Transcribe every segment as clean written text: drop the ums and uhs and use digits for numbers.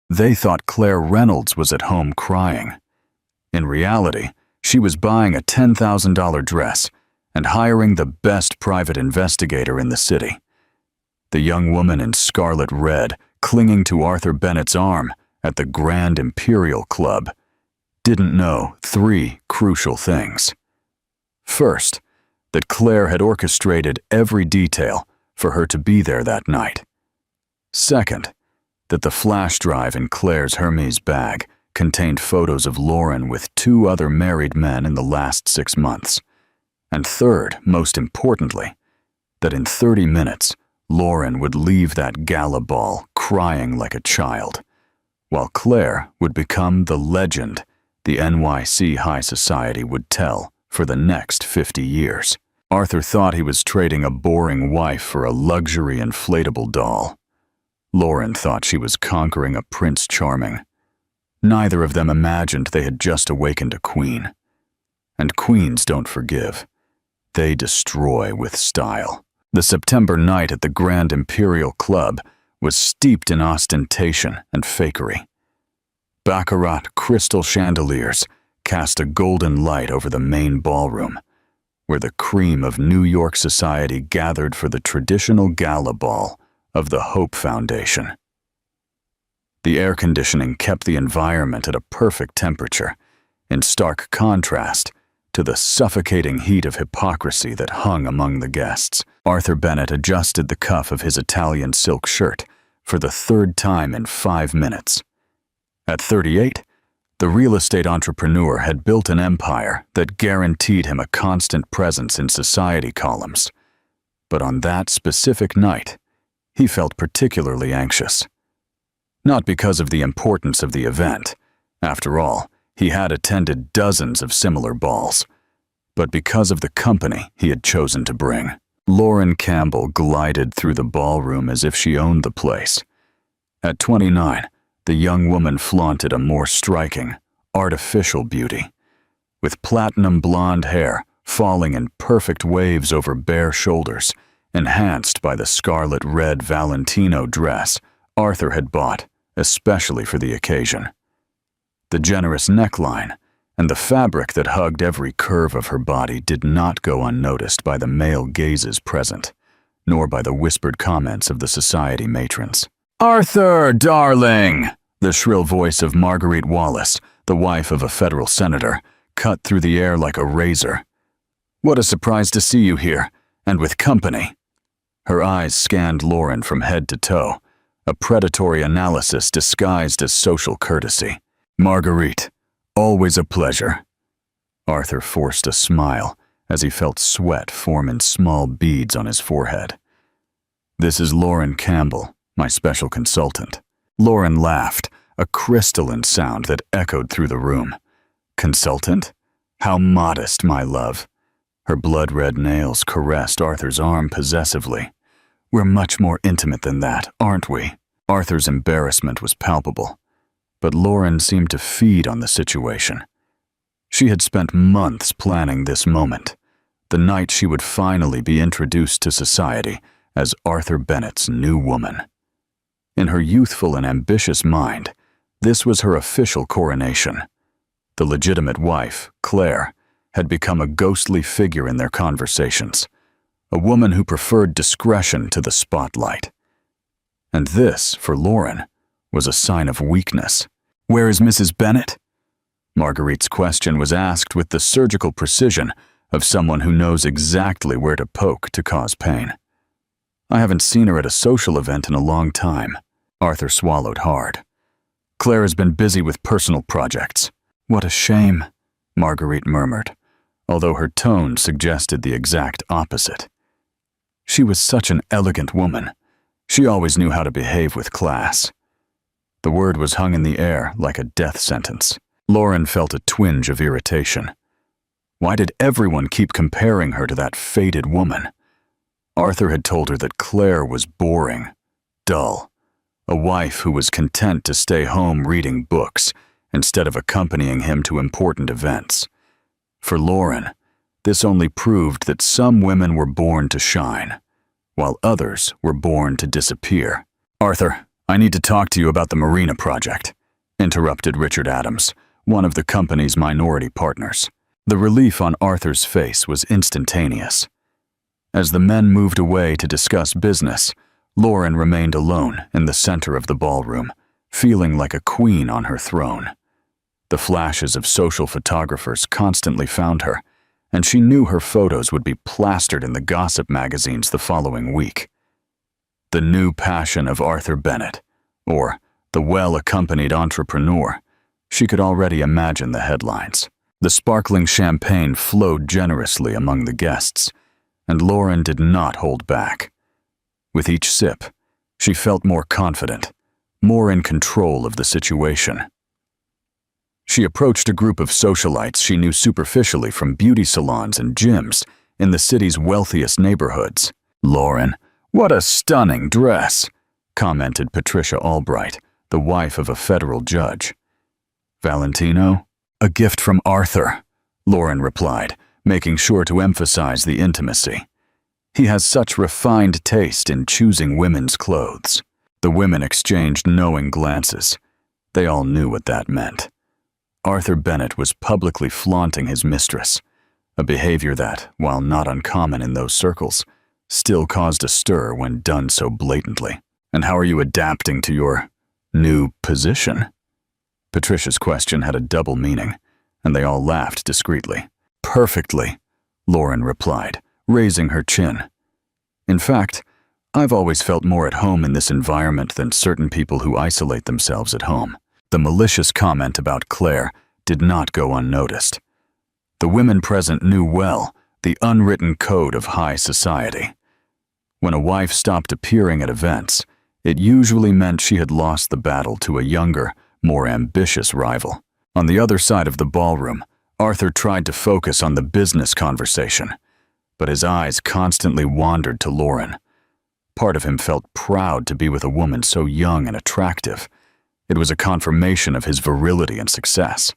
They thought Claire Reynolds was at home crying. In reality, she was buying a $10,000 dress and hiring the best private investigator in the city. The young woman in scarlet red, clinging to Arthur Bennett's arm at the Grand Imperial Club, didn't know 3 crucial things. First, that Claire had orchestrated every detail for her to be there that night. Second, that the flash drive in Claire's Hermes bag contained photos of Lauren with 2 other married men in the last 6 months. And third, most importantly, that in 30 minutes, Lauren would leave that gala ball crying like a child, while Claire would become the legend the NYC high society would tell for the next 50 years. Arthur thought he was trading a boring wife for a luxury inflatable doll. Lauren thought she was conquering a Prince Charming. Neither of them imagined they had just awakened a queen. And queens don't forgive. They destroy with style. The September night at the Grand Imperial Club was steeped in ostentation and fakery. Baccarat crystal chandeliers cast a golden light over the main ballroom, where the cream of New York society gathered for the traditional gala ball of the Hope Foundation. The air conditioning kept the environment at a perfect temperature, in stark contrast to the suffocating heat of hypocrisy that hung among the guests. Arthur Bennett adjusted the cuff of his Italian silk shirt for the 3rd time in 5 minutes. At 38, the real estate entrepreneur had built an empire that guaranteed him a constant presence in society columns. But on that specific night, he felt particularly anxious. Not because of the importance of the event. After all, he had attended dozens of similar balls, but because of the company he had chosen to bring. Lauren Campbell glided through the ballroom as if she owned the place. At 29, the young woman flaunted a more striking, artificial beauty, with platinum blonde hair falling in perfect waves over bare shoulders, enhanced by the scarlet red Valentino dress Arthur had bought especially for the occasion. The generous neckline and the fabric that hugged every curve of her body did not go unnoticed by the male gazes present, nor by the whispered comments of the society matrons. "Arthur, darling!" The shrill voice of Marguerite Wallace, the wife of a federal senator, cut through the air like a razor. "What a surprise to see you here, and with company." Her eyes scanned Lauren from head to toe, a predatory analysis disguised as social courtesy. "Marguerite, always a pleasure." Arthur forced a smile as he felt sweat form in small beads on his forehead. "This is Lauren Campbell, my special consultant." Lauren laughed, a crystalline sound that echoed through the room. "Consultant? How modest, my love." Her blood-red nails caressed Arthur's arm possessively. "We're much more intimate than that, aren't we?" Arthur's embarrassment was palpable, but Lauren seemed to feed on the situation. She had spent months planning this moment, the night she would finally be introduced to society as Arthur Bennett's new woman. In her youthful and ambitious mind, this was her official coronation. The legitimate wife, Claire, had become a ghostly figure in their conversations, a woman who preferred discretion to the spotlight. And this, for Lauren, was a sign of weakness. "Where is Mrs. Bennett?" Marguerite's question was asked with the surgical precision of someone who knows exactly where to poke to cause pain. "I haven't seen her at a social event in a long time." Arthur swallowed hard. "Claire has been busy with personal projects." "What a shame," Marguerite murmured, although her tone suggested the exact opposite. She was such an elegant woman. She always knew how to behave with class. The word was hung in the air like a death sentence. Lauren felt a twinge of irritation. Why did everyone keep comparing her to that faded woman? Arthur had told her that Claire was boring, dull, a wife who was content to stay home reading books instead of accompanying him to important events. For Lauren, this only proved that some women were born to shine, while others were born to disappear. "Arthur, "I need to talk to you about the marina project," interrupted Richard Adams, one of the company's minority partners. The relief on Arthur's face was instantaneous. As the men moved away to discuss business, Lauren remained alone in the center of the ballroom, feeling like a queen on her throne. The flashes of social photographers constantly found her, and she knew her photos would be plastered in the gossip magazines the following week. The new passion of Arthur Bennett, or the well-accompanied entrepreneur, she could already imagine the headlines. The sparkling champagne flowed generously among the guests, and Lauren did not hold back. With each sip, she felt more confident, more in control of the situation. She approached a group of socialites she knew superficially from beauty salons and gyms in the city's wealthiest neighborhoods. "Lauren, what a stunning dress," commented Patricia Albright, the wife of a federal judge. "Valentino? A gift from Arthur," Lauren replied, making sure to emphasize the intimacy. "He has such refined taste in choosing women's clothes." The women exchanged knowing glances. They all knew what that meant. Arthur Bennett was publicly flaunting his mistress, a behavior that, while not uncommon in those circles, still caused a stir when done so blatantly. "And how are you adapting to your new position?" Patricia's question had a double meaning, and they all laughed discreetly. "Perfectly," Lauren replied, raising her chin. "In fact, I've always felt more at home in this environment than certain people who isolate themselves at home." The malicious comment about Claire did not go unnoticed. The women present knew well the unwritten code of high society. When a wife stopped appearing at events, it usually meant she had lost the battle to a younger, more ambitious rival. On the other side of the ballroom, Arthur tried to focus on the business conversation, but his eyes constantly wandered to Lauren. Part of him felt proud to be with a woman so young and attractive. It was a confirmation of his virility and success.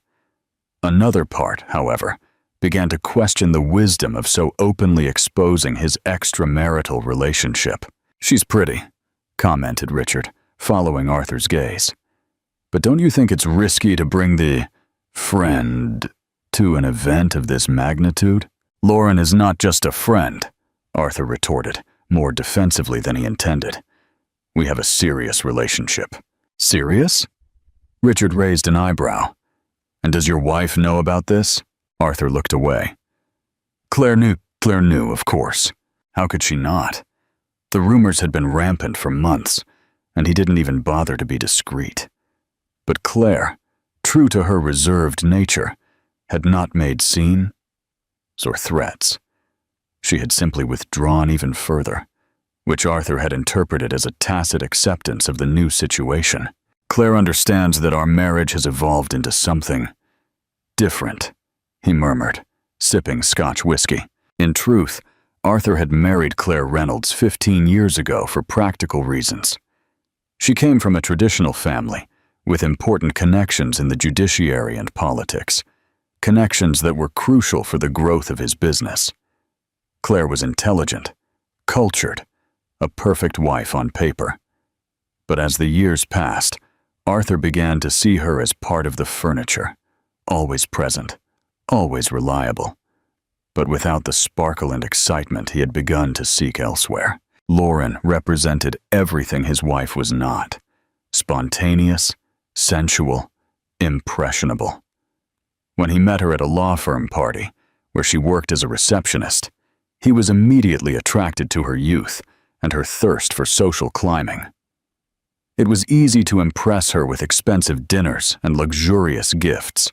Another part, however, began to question the wisdom of so openly exposing his extramarital relationship. "She's pretty," commented Richard, following Arthur's gaze. "But don't you think it's risky to bring the friend to an event of this magnitude?" "Lauren is not just a friend," Arthur retorted, more defensively than he intended. "We have a serious relationship." "Serious?" Richard raised an eyebrow. "And does your wife know about this?" Arthur looked away. Claire knew, of course. How could she not? The rumors had been rampant for months, and he didn't even bother to be discreet. But Claire, true to her reserved nature, had not made scenes or threats. She had simply withdrawn even further, which Arthur had interpreted as a tacit acceptance of the new situation. "Claire understands that our marriage has evolved into something different," he murmured, sipping Scotch whiskey. In truth, Arthur had married Claire Reynolds 15 years ago for practical reasons. She came from a traditional family, with important connections in the judiciary and politics, connections that were crucial for the growth of his business. Claire was intelligent, cultured, a perfect wife on paper. But as the years passed, Arthur began to see her as part of the furniture, always present, always reliable, but without the sparkle and excitement he had begun to seek elsewhere. Lauren represented everything his wife was not: spontaneous, sensual, impressionable. When he met her at a law firm party, where she worked as a receptionist, he was immediately attracted to her youth and her thirst for social climbing. It was easy to impress her with expensive dinners and luxurious gifts.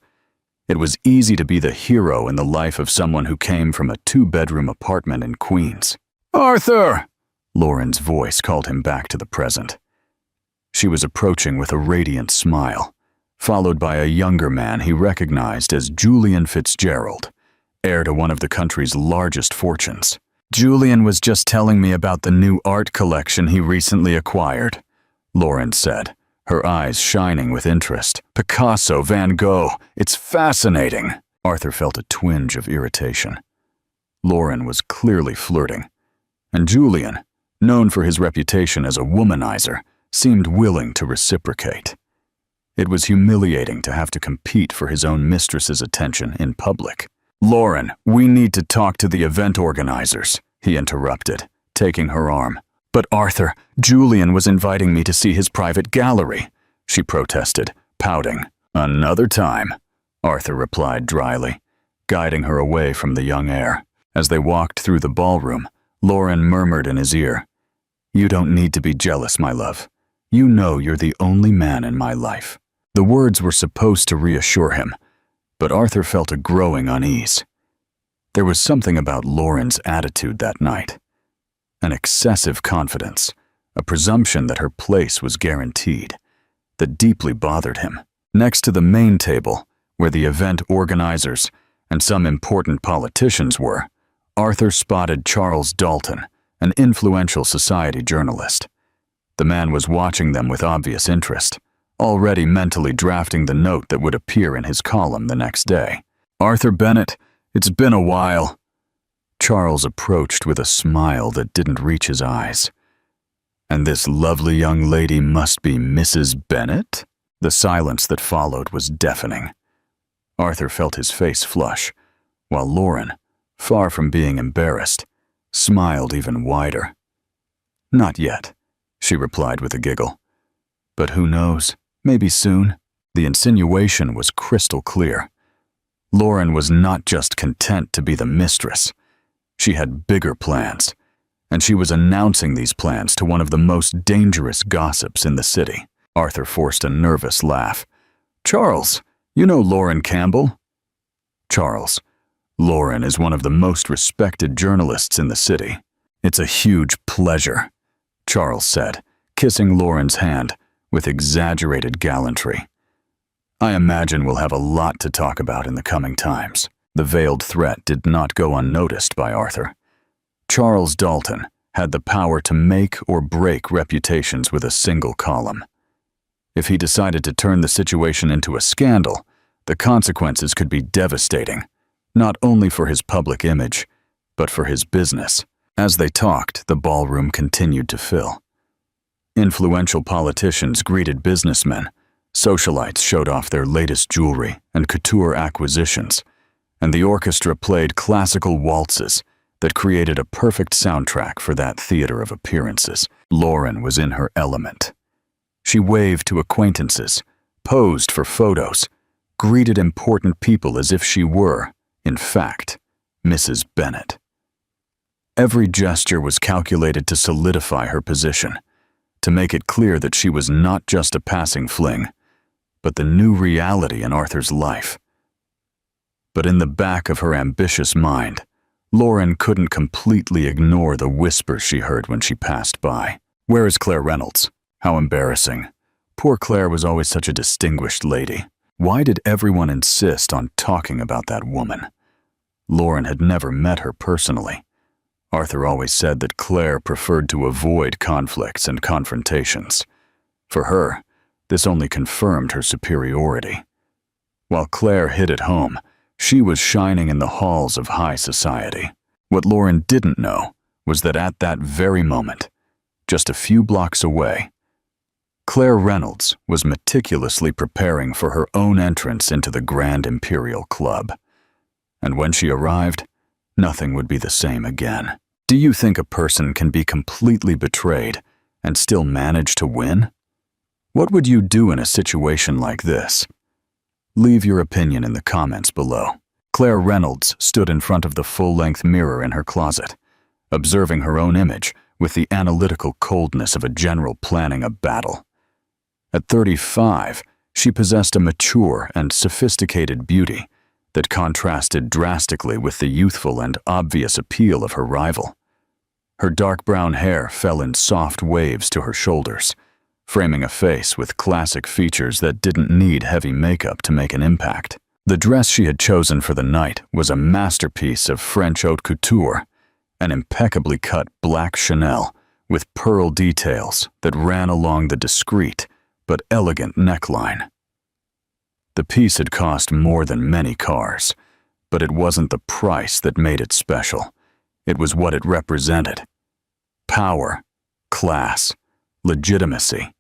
It was easy to be the hero in the life of someone who came from a 2-bedroom apartment in Queens. "Arthur!" Lauren's voice called him back to the present. She was approaching with a radiant smile, followed by a younger man he recognized as Julian Fitzgerald, heir to one of the country's largest fortunes. "Julian was just telling me about the new art collection he recently acquired," Lauren said, her eyes shining with interest. "Picasso, Van Gogh, it's fascinating." Arthur felt a twinge of irritation. Lauren was clearly flirting, and Julian, known for his reputation as a womanizer, seemed willing to reciprocate. It was humiliating to have to compete for his own mistress's attention in public. "Lauren, we need to talk to the event organizers," he interrupted, taking her arm. "But Arthur, Julian was inviting me to see his private gallery," she protested, pouting. "Another time," Arthur replied dryly, guiding her away from the young heir. As they walked through the ballroom, Lauren murmured in his ear, "You don't need to be jealous, my love. You know you're the only man in my life." The words were supposed to reassure him, but Arthur felt a growing unease. There was something about Lauren's attitude that night. An excessive confidence, a presumption that her place was guaranteed, that deeply bothered him. Next to the main table, where the event organizers and some important politicians were, Arthur spotted Charles Dalton, an influential society journalist. The man was watching them with obvious interest, already mentally drafting the note that would appear in his column the next day. "Arthur Bennett, it's been a while." Charles approached with a smile that didn't reach his eyes. "And this lovely young lady must be Mrs. Bennett?" The silence that followed was deafening. Arthur felt his face flush, while Lauren, far from being embarrassed, smiled even wider. "Not yet," she replied with a giggle. "But who knows, maybe soon." The insinuation was crystal clear. Lauren was not just content to be the mistress. She had bigger plans, and she was announcing these plans to one of the most dangerous gossips in the city. Arthur forced a nervous laugh. "Charles, you know Lauren Campbell?" "Charles, Lauren is one of the most respected journalists in the city." "It's a huge pleasure," Charles said, kissing Lauren's hand with exaggerated gallantry. "I imagine we'll have a lot to talk about in the coming times." The veiled threat did not go unnoticed by Arthur. Charles Dalton had the power to make or break reputations with a single column. If he decided to turn the situation into a scandal, the consequences could be devastating, not only for his public image, but for his business. As they talked, the ballroom continued to fill. Influential politicians greeted businessmen, socialites showed off their latest jewelry and couture acquisitions, and the orchestra played classical waltzes that created a perfect soundtrack for that theater of appearances. Lauren was in her element. She waved to acquaintances, posed for photos, greeted important people as if she were, in fact, Mrs. Bennett. Every gesture was calculated to solidify her position, to make it clear that she was not just a passing fling, but the new reality in Arthur's life. But in the back of her ambitious mind, Lauren couldn't completely ignore the whispers she heard when she passed by. "Where is Claire Reynolds? How embarrassing. Poor Claire was always such a distinguished lady. Why did everyone insist on talking about that woman?" Lauren had never met her personally. Arthur always said that Claire preferred to avoid conflicts and confrontations. For her, this only confirmed her superiority. While Claire hid at home, she was shining in the halls of high society. What Lauren didn't know was that at that very moment, just a few blocks away, Claire Reynolds was meticulously preparing for her own entrance into the Grand Imperial Club. And when she arrived, nothing would be the same again. Do you think a person can be completely betrayed and still manage to win? What would you do in a situation like this? Leave your opinion in the comments below. Claire Reynolds stood in front of the full-length mirror in her closet, observing her own image with the analytical coldness of a general planning a battle. At 35, she possessed a mature and sophisticated beauty that contrasted drastically with the youthful and obvious appeal of her rival. Her dark brown hair fell in soft waves to her shoulders, framing a face with classic features that didn't need heavy makeup to make an impact. The dress she had chosen for the night was a masterpiece of French haute couture, an impeccably cut black Chanel with pearl details that ran along the discreet but elegant neckline. The piece had cost more than many cars, but it wasn't the price that made it special. It was what it represented. Power, class, legitimacy,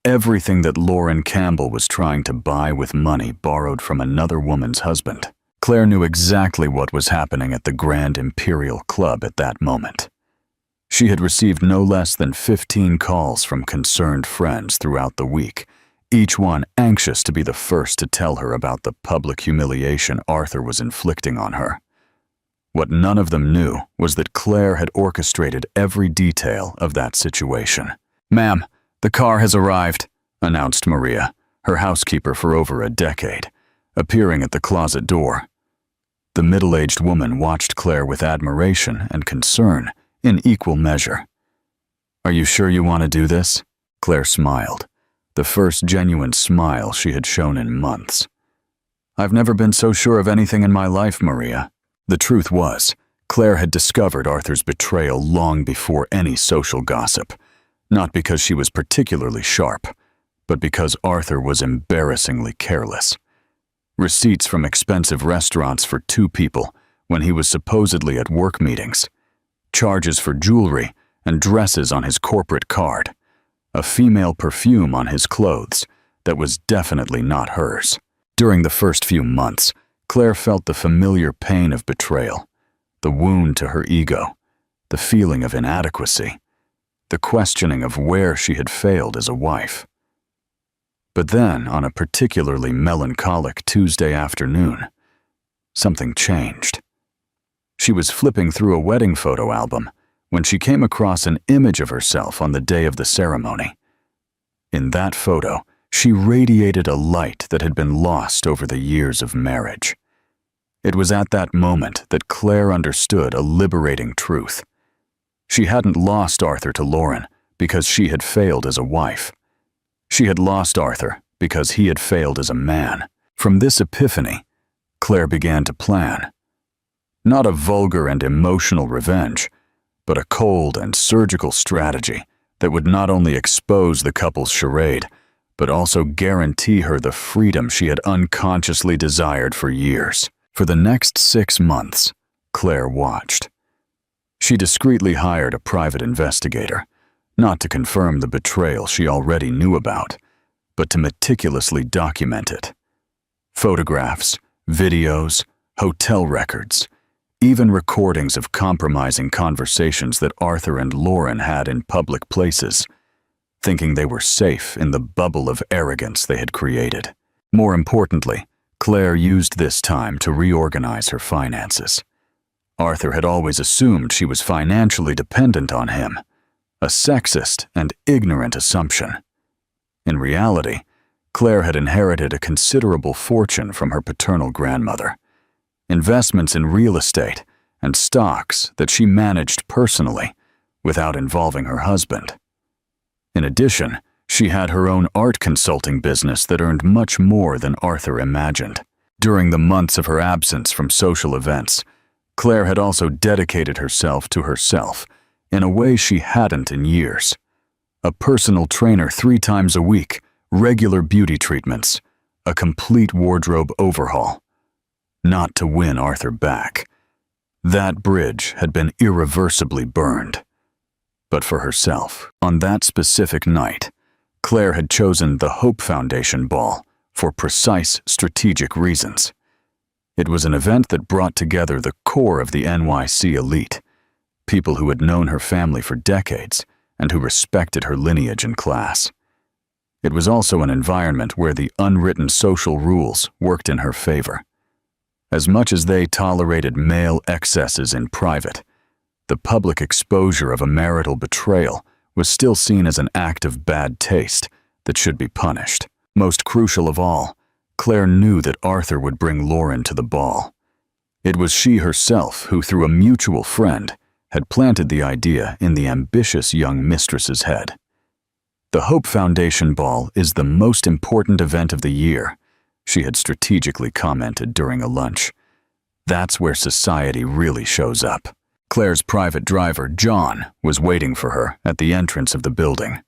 everything that Lauren Campbell was trying to buy with money borrowed from another woman's husband. Claire knew exactly what was happening at the Grand Imperial Club at that moment. She had received no less than 15 calls from concerned friends throughout the week, each one anxious to be the first to tell her about the public humiliation Arthur was inflicting on her. What none of them knew was that Claire had orchestrated every detail of that situation. "Ma'am, the car has arrived," announced Maria, her housekeeper for over a decade, appearing at the closet door. The middle-aged woman watched Claire with admiration and concern in equal measure. "Are you sure you want to do this?" Claire smiled, the first genuine smile she had shown in months. "I've never been so sure of anything in my life, Maria." The truth was, Claire had discovered Arthur's betrayal long before any social gossip, not because she was particularly sharp, but because Arthur was embarrassingly careless. Receipts from expensive restaurants for 2 people when he was supposedly at work meetings, charges for jewelry and dresses on his corporate card, a female perfume on his clothes that was definitely not hers. During the first few months, Claire felt the familiar pain of betrayal, the wound to her ego, the feeling of inadequacy, the questioning of where she had failed as a wife. But then, on a particularly melancholic Tuesday afternoon, something changed. She was flipping through a wedding photo album when she came across an image of herself on the day of the ceremony. In that photo, she radiated a light that had been lost over the years of marriage. It was at that moment that Claire understood a liberating truth. She hadn't lost Arthur to Lauren because she had failed as a wife. She had lost Arthur because he had failed as a man. From this epiphany, Claire began to plan. Not a vulgar and emotional revenge, but a cold and surgical strategy that would not only expose the couple's charade, but also guarantee her the freedom she had unconsciously desired for years. For the next 6 months, Claire watched. She discreetly hired a private investigator, not to confirm the betrayal she already knew about, but to meticulously document it. Photographs, videos, hotel records, even recordings of compromising conversations that Arthur and Lauren had in public places, thinking they were safe in the bubble of arrogance they had created. More importantly, Claire used this time to reorganize her finances. Arthur had always assumed she was financially dependent on him, a sexist and ignorant assumption. In reality, Claire had inherited a considerable fortune from her paternal grandmother, investments in real estate and stocks that she managed personally without involving her husband. In addition, she had her own art consulting business that earned much more than Arthur imagined. During the months of her absence from social events, Claire had also dedicated herself to herself in a way she hadn't in years. A personal trainer 3 times a week, regular beauty treatments, a complete wardrobe overhaul. Not to win Arthur back. That bridge had been irreversibly burned. But for herself, on that specific night, Claire had chosen the Hope Foundation ball for precise strategic reasons. It was an event that brought together the core of the NYC elite, people who had known her family for decades and who respected her lineage and class. It was also an environment where the unwritten social rules worked in her favor. As much as they tolerated male excesses in private, the public exposure of a marital betrayal was still seen as an act of bad taste that should be punished. Most crucial of all, Claire knew that Arthur would bring Lauren to the ball. It was she herself who, through a mutual friend, had planted the idea in the ambitious young mistress's head. The Hope Foundation ball is the most important event of the year, she had strategically commented during a lunch. That's where society really shows up. Claire's private driver, John, was waiting for her at the entrance of the building.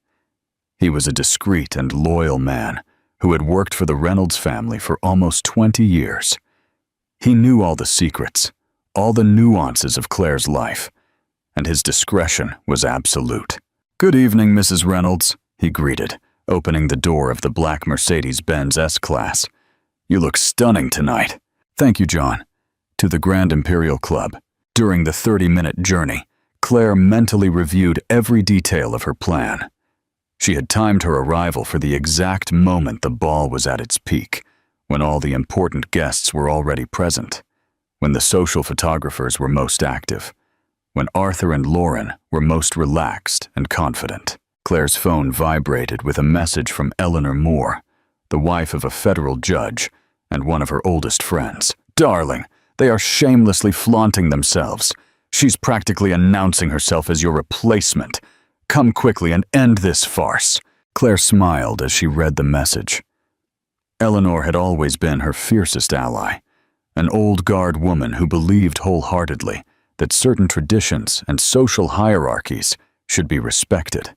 He was a discreet and loyal man who had worked for the Reynolds family for almost 20 years. He knew all the secrets, all the nuances of Claire's life, and his discretion was absolute. "Good evening, Mrs. Reynolds," he greeted, opening the door of the black Mercedes-Benz S-Class. "You look stunning tonight." "Thank you, John." To the Grand Imperial Club. During the 30-minute journey, Claire mentally reviewed every detail of her plan. She had timed her arrival for the exact moment the ball was at its peak, when all the important guests were already present, when the social photographers were most active, when Arthur and Lauren were most relaxed and confident. Claire's phone vibrated with a message from Eleanor Moore, the wife of a federal judge and one of her oldest friends. "Darling, they are shamelessly flaunting themselves. She's practically announcing herself as your replacement. Come quickly and end this farce." Claire smiled as she read the message. Eleanor had always been her fiercest ally, an old guard woman who believed wholeheartedly that certain traditions and social hierarchies should be respected.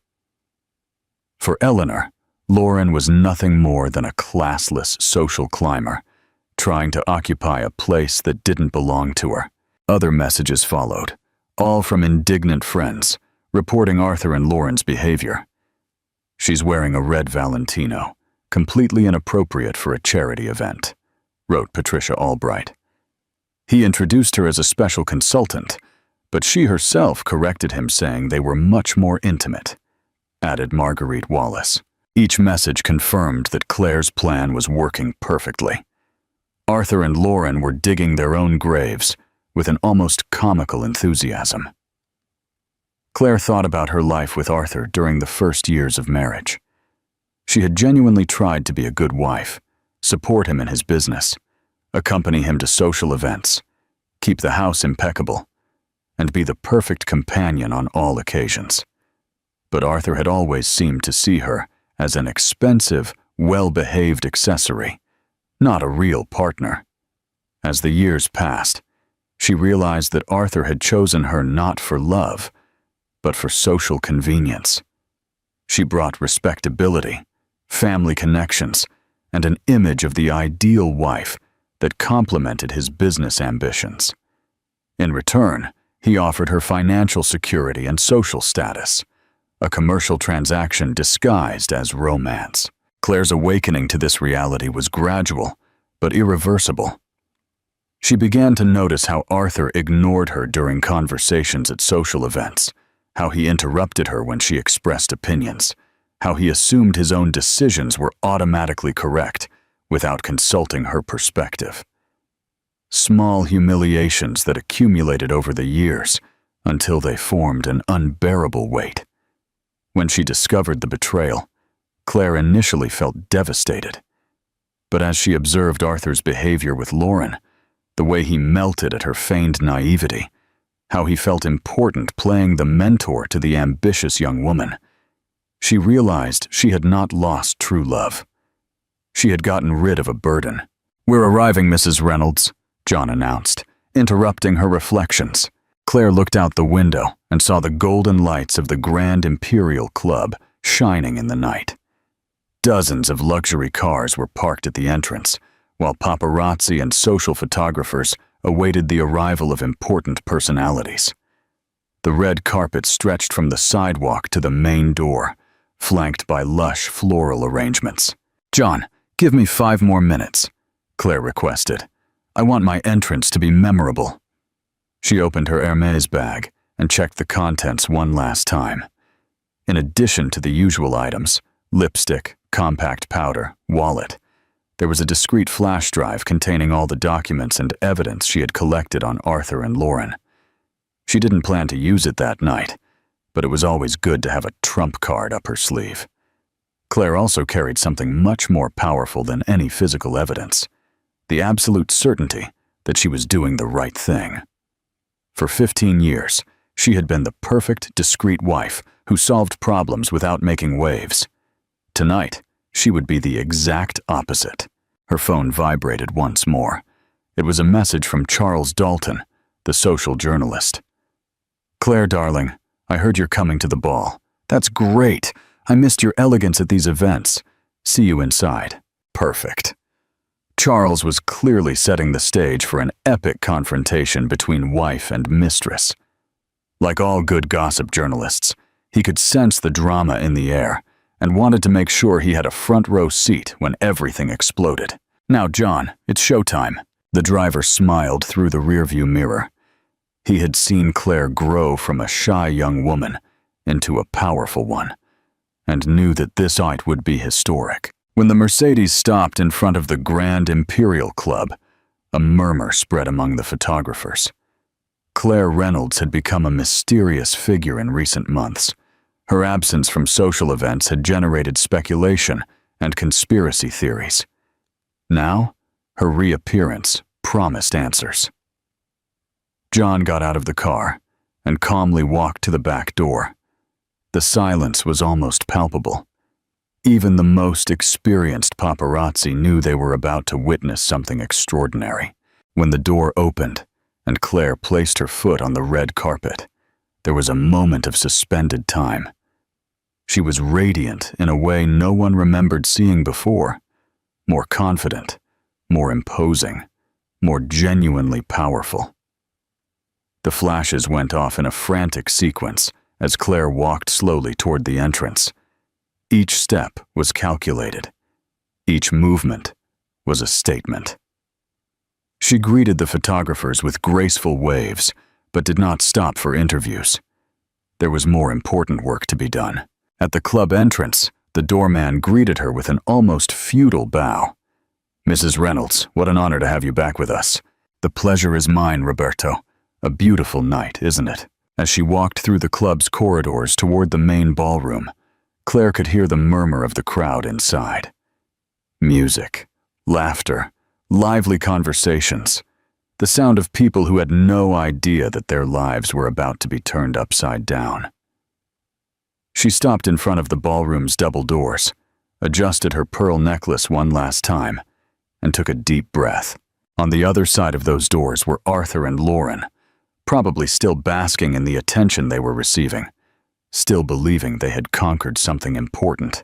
For Eleanor, Lauren was nothing more than a classless social climber, trying to occupy a place that didn't belong to her. Other messages followed, all from indignant friends, reporting Arthur and Lauren's behavior. "She's wearing a red Valentino, completely inappropriate for a charity event," wrote Patricia Albright. He introduced her as a special consultant, but she herself corrected him, saying they were much more intimate, added Marguerite Wallace. Each message confirmed that Claire's plan was working perfectly. Arthur and Lauren were digging their own graves with an almost comical enthusiasm. Claire thought about her life with Arthur during the first years of marriage. She had genuinely tried to be a good wife, support him in his business, accompany him to social events, keep the house impeccable, and be the perfect companion on all occasions. But Arthur had always seemed to see her as an expensive, well-behaved accessory, not a real partner. As the years passed, she realized that Arthur had chosen her not for love, but for social convenience. She brought respectability, family connections, and an image of the ideal wife that complemented his business ambitions. In return, he offered her financial security and social status, a commercial transaction disguised as romance. Claire's awakening to this reality was gradual, but irreversible. She began to notice how Arthur ignored her during conversations at social events, how he interrupted her when she expressed opinions, how he assumed his own decisions were automatically correct without consulting her perspective. Small humiliations that accumulated over the years until they formed an unbearable weight. When she discovered the betrayal, Claire initially felt devastated. But as she observed Arthur's behavior with Lauren, the way he melted at her feigned naivety, how he felt important playing the mentor to the ambitious young woman, she realized she had not lost true love. She had gotten rid of a burden. "We're arriving, Mrs. Reynolds," John announced, interrupting her reflections. Claire looked out the window and saw the golden lights of the Grand Imperial Club shining in the night. Dozens of luxury cars were parked at the entrance, while paparazzi and social photographers awaited the arrival of important personalities. The red carpet stretched from the sidewalk to the main door, flanked by lush floral arrangements. "John, give me 5 more minutes," Claire requested. "I want my entrance to be memorable." She opened her Hermès bag and checked the contents one last time. In addition to the usual items, lipstick, compact powder, wallet, there was a discreet flash drive containing all the documents and evidence she had collected on Arthur and Lauren. She didn't plan to use it that night, but it was always good to have a trump card up her sleeve. Claire also carried something much more powerful than any physical evidence: the absolute certainty that she was doing the right thing. For 15 years, she had been the perfect, discreet wife who solved problems without making waves. Tonight, she would be the exact opposite. Her phone vibrated once more. It was a message from Charles Dalton, the social journalist. "Claire, darling, I heard you're coming to the ball. That's great. I missed your elegance at these events. See you inside." Perfect. Charles was clearly setting the stage for an epic confrontation between wife and mistress. Like all good gossip journalists, he could sense the drama in the air and wanted to make sure he had a front row seat when everything exploded. "Now, John, it's showtime." The driver smiled through the rearview mirror. He had seen Claire grow from a shy young woman into a powerful one, and knew that this night would be historic. When the Mercedes stopped in front of the Grand Imperial Club, a murmur spread among the photographers. Claire Reynolds had become a mysterious figure in recent months. Her absence from social events had generated speculation and conspiracy theories. Now, her reappearance promised answers. John got out of the car and calmly walked to the back door. The silence was almost palpable. Even the most experienced paparazzi knew they were about to witness something extraordinary. When the door opened and Claire placed her foot on the red carpet, there was a moment of suspended time. She was radiant in a way no one remembered seeing before, more confident, more imposing, more genuinely powerful. The flashes went off in a frantic sequence as Claire walked slowly toward the entrance. Each step was calculated. Each movement was a statement. She greeted the photographers with graceful waves, but did not stop for interviews. There was more important work to be done. At the club entrance, the doorman greeted her with an almost feudal bow. "Mrs. Reynolds, what an honor to have you back with us." "The pleasure is mine, Roberto. A beautiful night, isn't it?" As she walked through the club's corridors toward the main ballroom, Claire could hear the murmur of the crowd inside. Music, laughter, lively conversations, the sound of people who had no idea that their lives were about to be turned upside down. She stopped in front of the ballroom's double doors, adjusted her pearl necklace one last time, and took a deep breath. On the other side of those doors were Arthur and Lauren, probably still basking in the attention they were receiving, still believing they had conquered something important.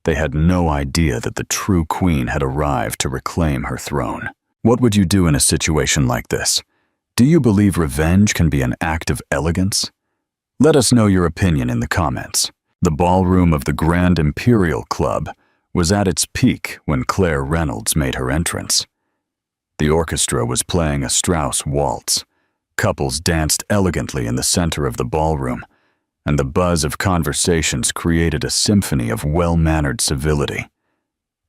They had no idea that the true queen had arrived to reclaim her throne. What would you do in a situation like this? Do you believe revenge can be an act of elegance? Let us know your opinion in the comments. The ballroom of the Grand Imperial Club was at its peak when Claire Reynolds made her entrance. The orchestra was playing a Strauss waltz. Couples danced elegantly in the center of the ballroom, and the buzz of conversations created a symphony of well-mannered civility.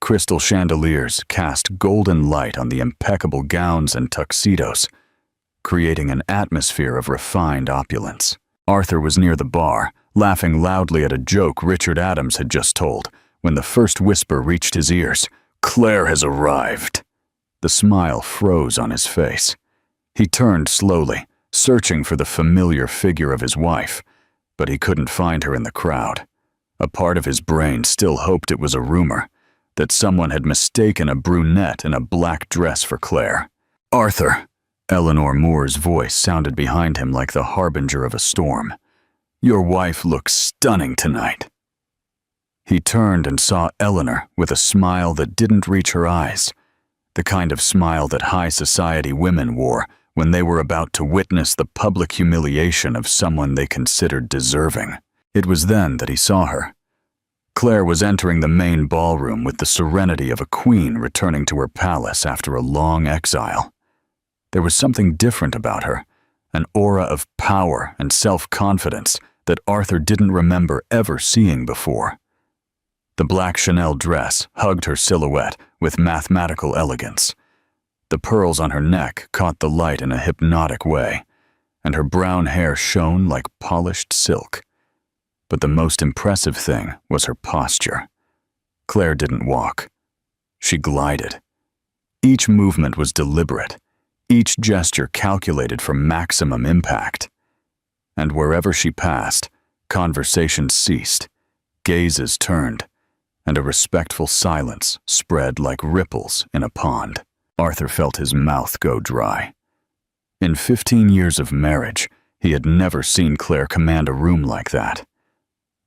Crystal chandeliers cast golden light on the impeccable gowns and tuxedos, creating an atmosphere of refined opulence. Arthur was near the bar, laughing loudly at a joke Richard Adams had just told, when the first whisper reached his ears. "Claire has arrived." The smile froze on his face. He turned slowly, searching for the familiar figure of his wife, but he couldn't find her in the crowd. A part of his brain still hoped it was a rumor, that someone had mistaken a brunette in a black dress for Claire. "Arthur," Eleanor Moore's voice sounded behind him like the harbinger of a storm. "Your wife looks stunning tonight." He turned and saw Eleanor with a smile that didn't reach her eyes, the kind of smile that high society women wore when they were about to witness the public humiliation of someone they considered deserving. It was then that he saw her. Claire was entering the main ballroom with the serenity of a queen returning to her palace after a long exile. There was something different about her, an aura of power and self-confidence that Arthur didn't remember ever seeing before. The black Chanel dress hugged her silhouette with mathematical elegance. The pearls on her neck caught the light in a hypnotic way, and her brown hair shone like polished silk. But the most impressive thing was her posture. Claire didn't walk. She glided. Each movement was deliberate, each gesture calculated for maximum impact. And wherever she passed, conversations ceased, gazes turned, and a respectful silence spread like ripples in a pond. Arthur felt his mouth go dry. In 15 years of marriage, he had never seen Claire command a room like that.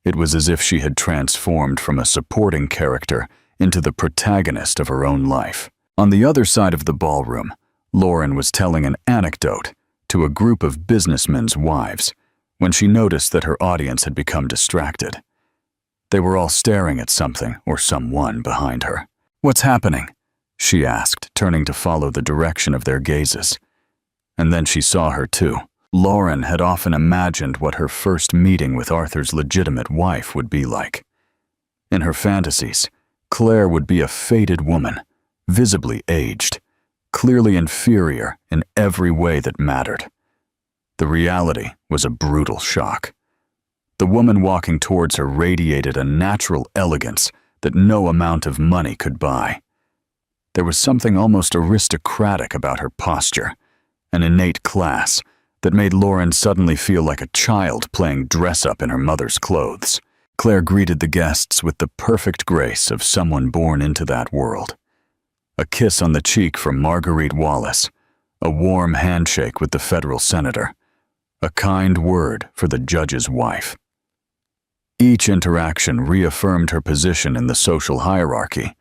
It was as if she had transformed from a supporting character into the protagonist of her own life. On the other side of the ballroom, Lauren was telling an anecdote to a group of businessmen's wives when she noticed that her audience had become distracted. They were all staring at something or someone behind her. "What's happening?" she asked, turning to follow the direction of their gazes. And then she saw her too. Lauren had often imagined what her first meeting with Arthur's legitimate wife would be like. In her fantasies, Claire would be a faded woman, visibly aged, clearly inferior in every way that mattered. The reality was a brutal shock. The woman walking towards her radiated a natural elegance that no amount of money could buy. There was something almost aristocratic about her posture, an innate class that made Lauren suddenly feel like a child playing dress-up in her mother's clothes. Claire greeted the guests with the perfect grace of someone born into that world. A kiss on the cheek from Marguerite Wallace, a warm handshake with the federal senator, a kind word for the judge's wife. Each interaction reaffirmed her position in the social hierarchy,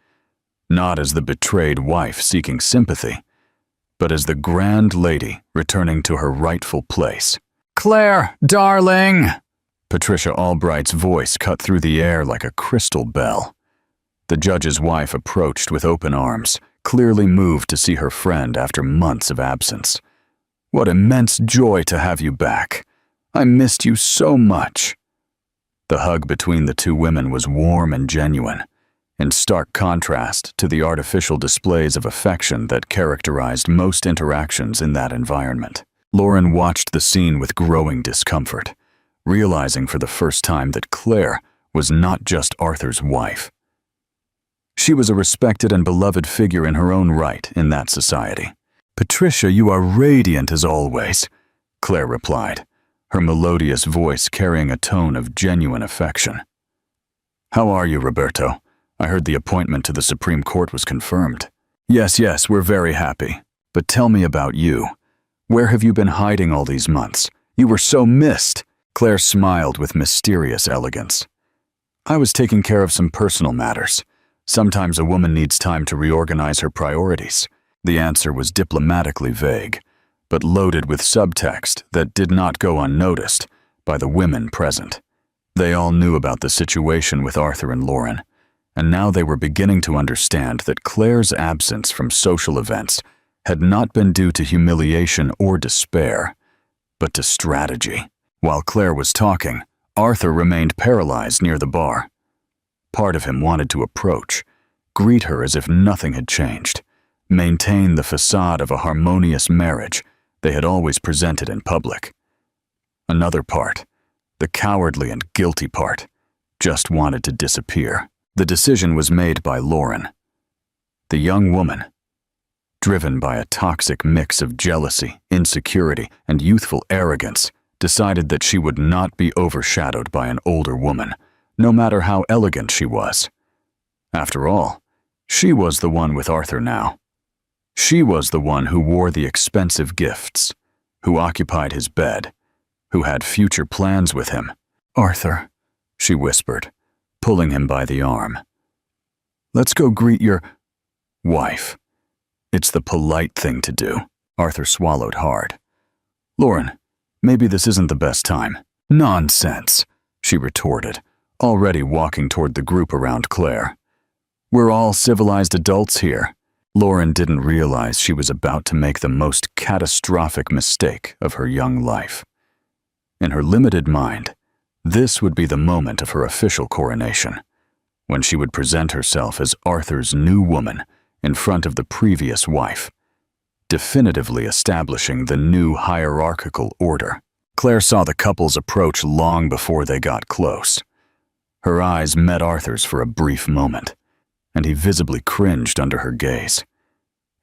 not as the betrayed wife seeking sympathy, but as the grand lady returning to her rightful place. "Claire, darling!" Patricia Albright's voice cut through the air like a crystal bell. The judge's wife approached with open arms, clearly moved to see her friend after months of absence. "What immense joy to have you back. I missed you so much." The hug between the two women was warm and genuine, in stark contrast to the artificial displays of affection that characterized most interactions in that environment. Lauren watched the scene with growing discomfort, realizing for the first time that Claire was not just Arthur's wife. She was a respected and beloved figure in her own right in that society. "Patricia, you are radiant as always," Claire replied, her melodious voice carrying a tone of genuine affection. "How are you, Roberto? I heard the appointment to the Supreme Court was confirmed." Yes, we're very happy. But tell me about you. Where have you been hiding all these months? You were so missed." Claire smiled with mysterious elegance. "I was taking care of some personal matters. Sometimes a woman needs time to reorganize her priorities." The answer was diplomatically vague, but loaded with subtext that did not go unnoticed by the women present. They all knew about the situation with Arthur and Lauren, and now they were beginning to understand that Claire's absence from social events had not been due to humiliation or despair, but to strategy. While Claire was talking, Arthur remained paralyzed near the bar. Part of him wanted to approach, greet her as if nothing had changed, maintain the facade of a harmonious marriage they had always presented in public. Another part, the cowardly and guilty part, just wanted to disappear. The decision was made by Lauren. The young woman, driven by a toxic mix of jealousy, insecurity, and youthful arrogance, decided that she would not be overshadowed by an older woman, no matter how elegant she was. After all, she was the one with Arthur now. She was the one who wore the expensive gifts, who occupied his bed, who had future plans with him. "Arthur," she whispered, pulling him by the arm. "Let's go greet your wife. It's the polite thing to do." Arthur swallowed hard. "Lauren, maybe this isn't the best time." "Nonsense," she retorted, already walking toward the group around Claire. "We're all civilized adults here." Lauren didn't realize she was about to make the most catastrophic mistake of her young life. In her limited mind, this would be the moment of her official coronation, when she would present herself as Arthur's new woman in front of the previous wife, definitively establishing the new hierarchical order. Claire saw the couple's approach long before they got close. Her eyes met Arthur's for a brief moment, and he visibly cringed under her gaze.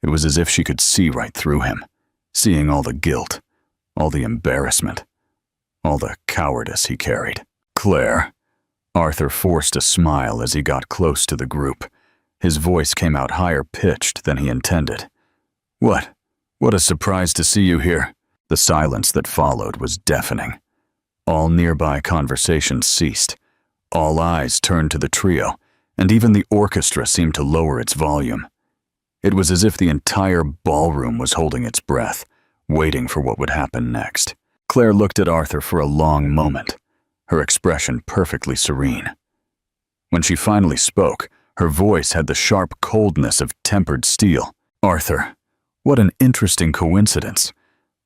It was as if she could see right through him, seeing all the guilt, all the embarrassment, all the cowardice he carried. "Claire." Arthur forced a smile as he got close to the group. His voice came out higher-pitched than he intended. What a surprise to see you here." The silence that followed was deafening. All nearby conversations ceased. All eyes turned to the trio, and even the orchestra seemed to lower its volume. It was as if the entire ballroom was holding its breath, waiting for what would happen next. Claire looked at Arthur for a long moment, her expression perfectly serene. When she finally spoke, her voice had the sharp coldness of tempered steel. "Arthur, what an interesting coincidence.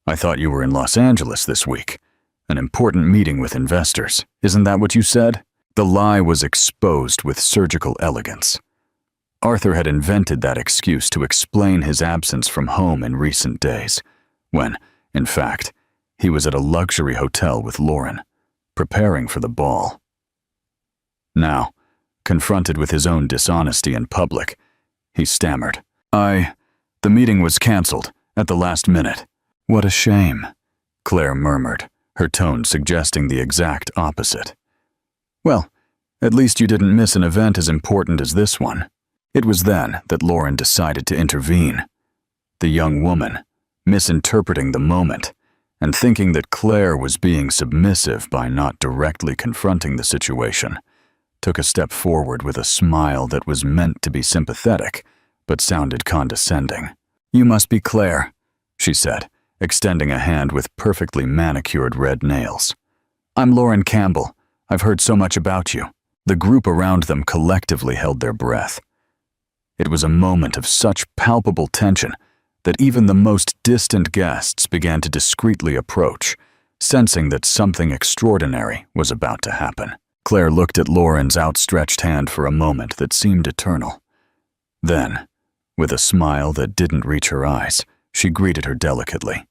I thought you were in Los Angeles this week. An important meeting with investors. Isn't that what you said?" The lie was exposed with surgical elegance. Arthur had invented that excuse to explain his absence from home in recent days, when, in fact, he was at a luxury hotel with Lauren, preparing for the ball. Now, confronted with his own dishonesty in public, he stammered, The meeting was cancelled at the last minute." "What a shame," Claire murmured, her tone suggesting the exact opposite. "Well, at least you didn't miss an event as important as this one." It was then that Lauren decided to intervene. The young woman, misinterpreting the moment, and thinking that Claire was being submissive by not directly confronting the situation, took a step forward with a smile that was meant to be sympathetic, but sounded condescending. "You must be Claire," she said, extending a hand with perfectly manicured red nails. "I'm Lauren Campbell. I've heard so much about you." The group around them collectively held their breath. It was a moment of such palpable tension that even the most distant guests began to discreetly approach, sensing that something extraordinary was about to happen. Claire looked at Lauren's outstretched hand for a moment that seemed eternal. Then, with a smile that didn't reach her eyes, she greeted her delicately.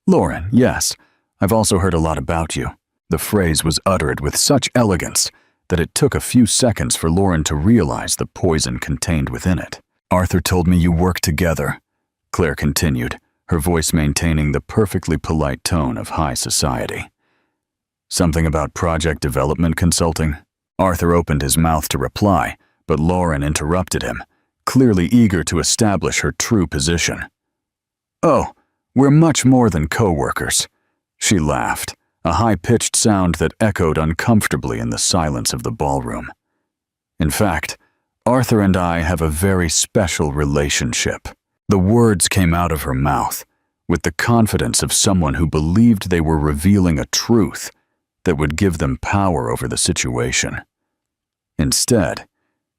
"Lauren, yes, I've also heard a lot about you." The phrase was uttered with such elegance that it took a few seconds for Lauren to realize the poison contained within it. "Arthur told me you work together," Claire continued, her voice maintaining the perfectly polite tone of high society. "Something about project development consulting?" Arthur opened his mouth to reply, but Lauren interrupted him, clearly eager to establish her true position. "Oh, we're much more than co-workers," she laughed, a high-pitched sound that echoed uncomfortably in the silence of the ballroom. "In fact, Arthur and I have a very special relationship." The words came out of her mouth with the confidence of someone who believed they were revealing a truth that would give them power over the situation. Instead,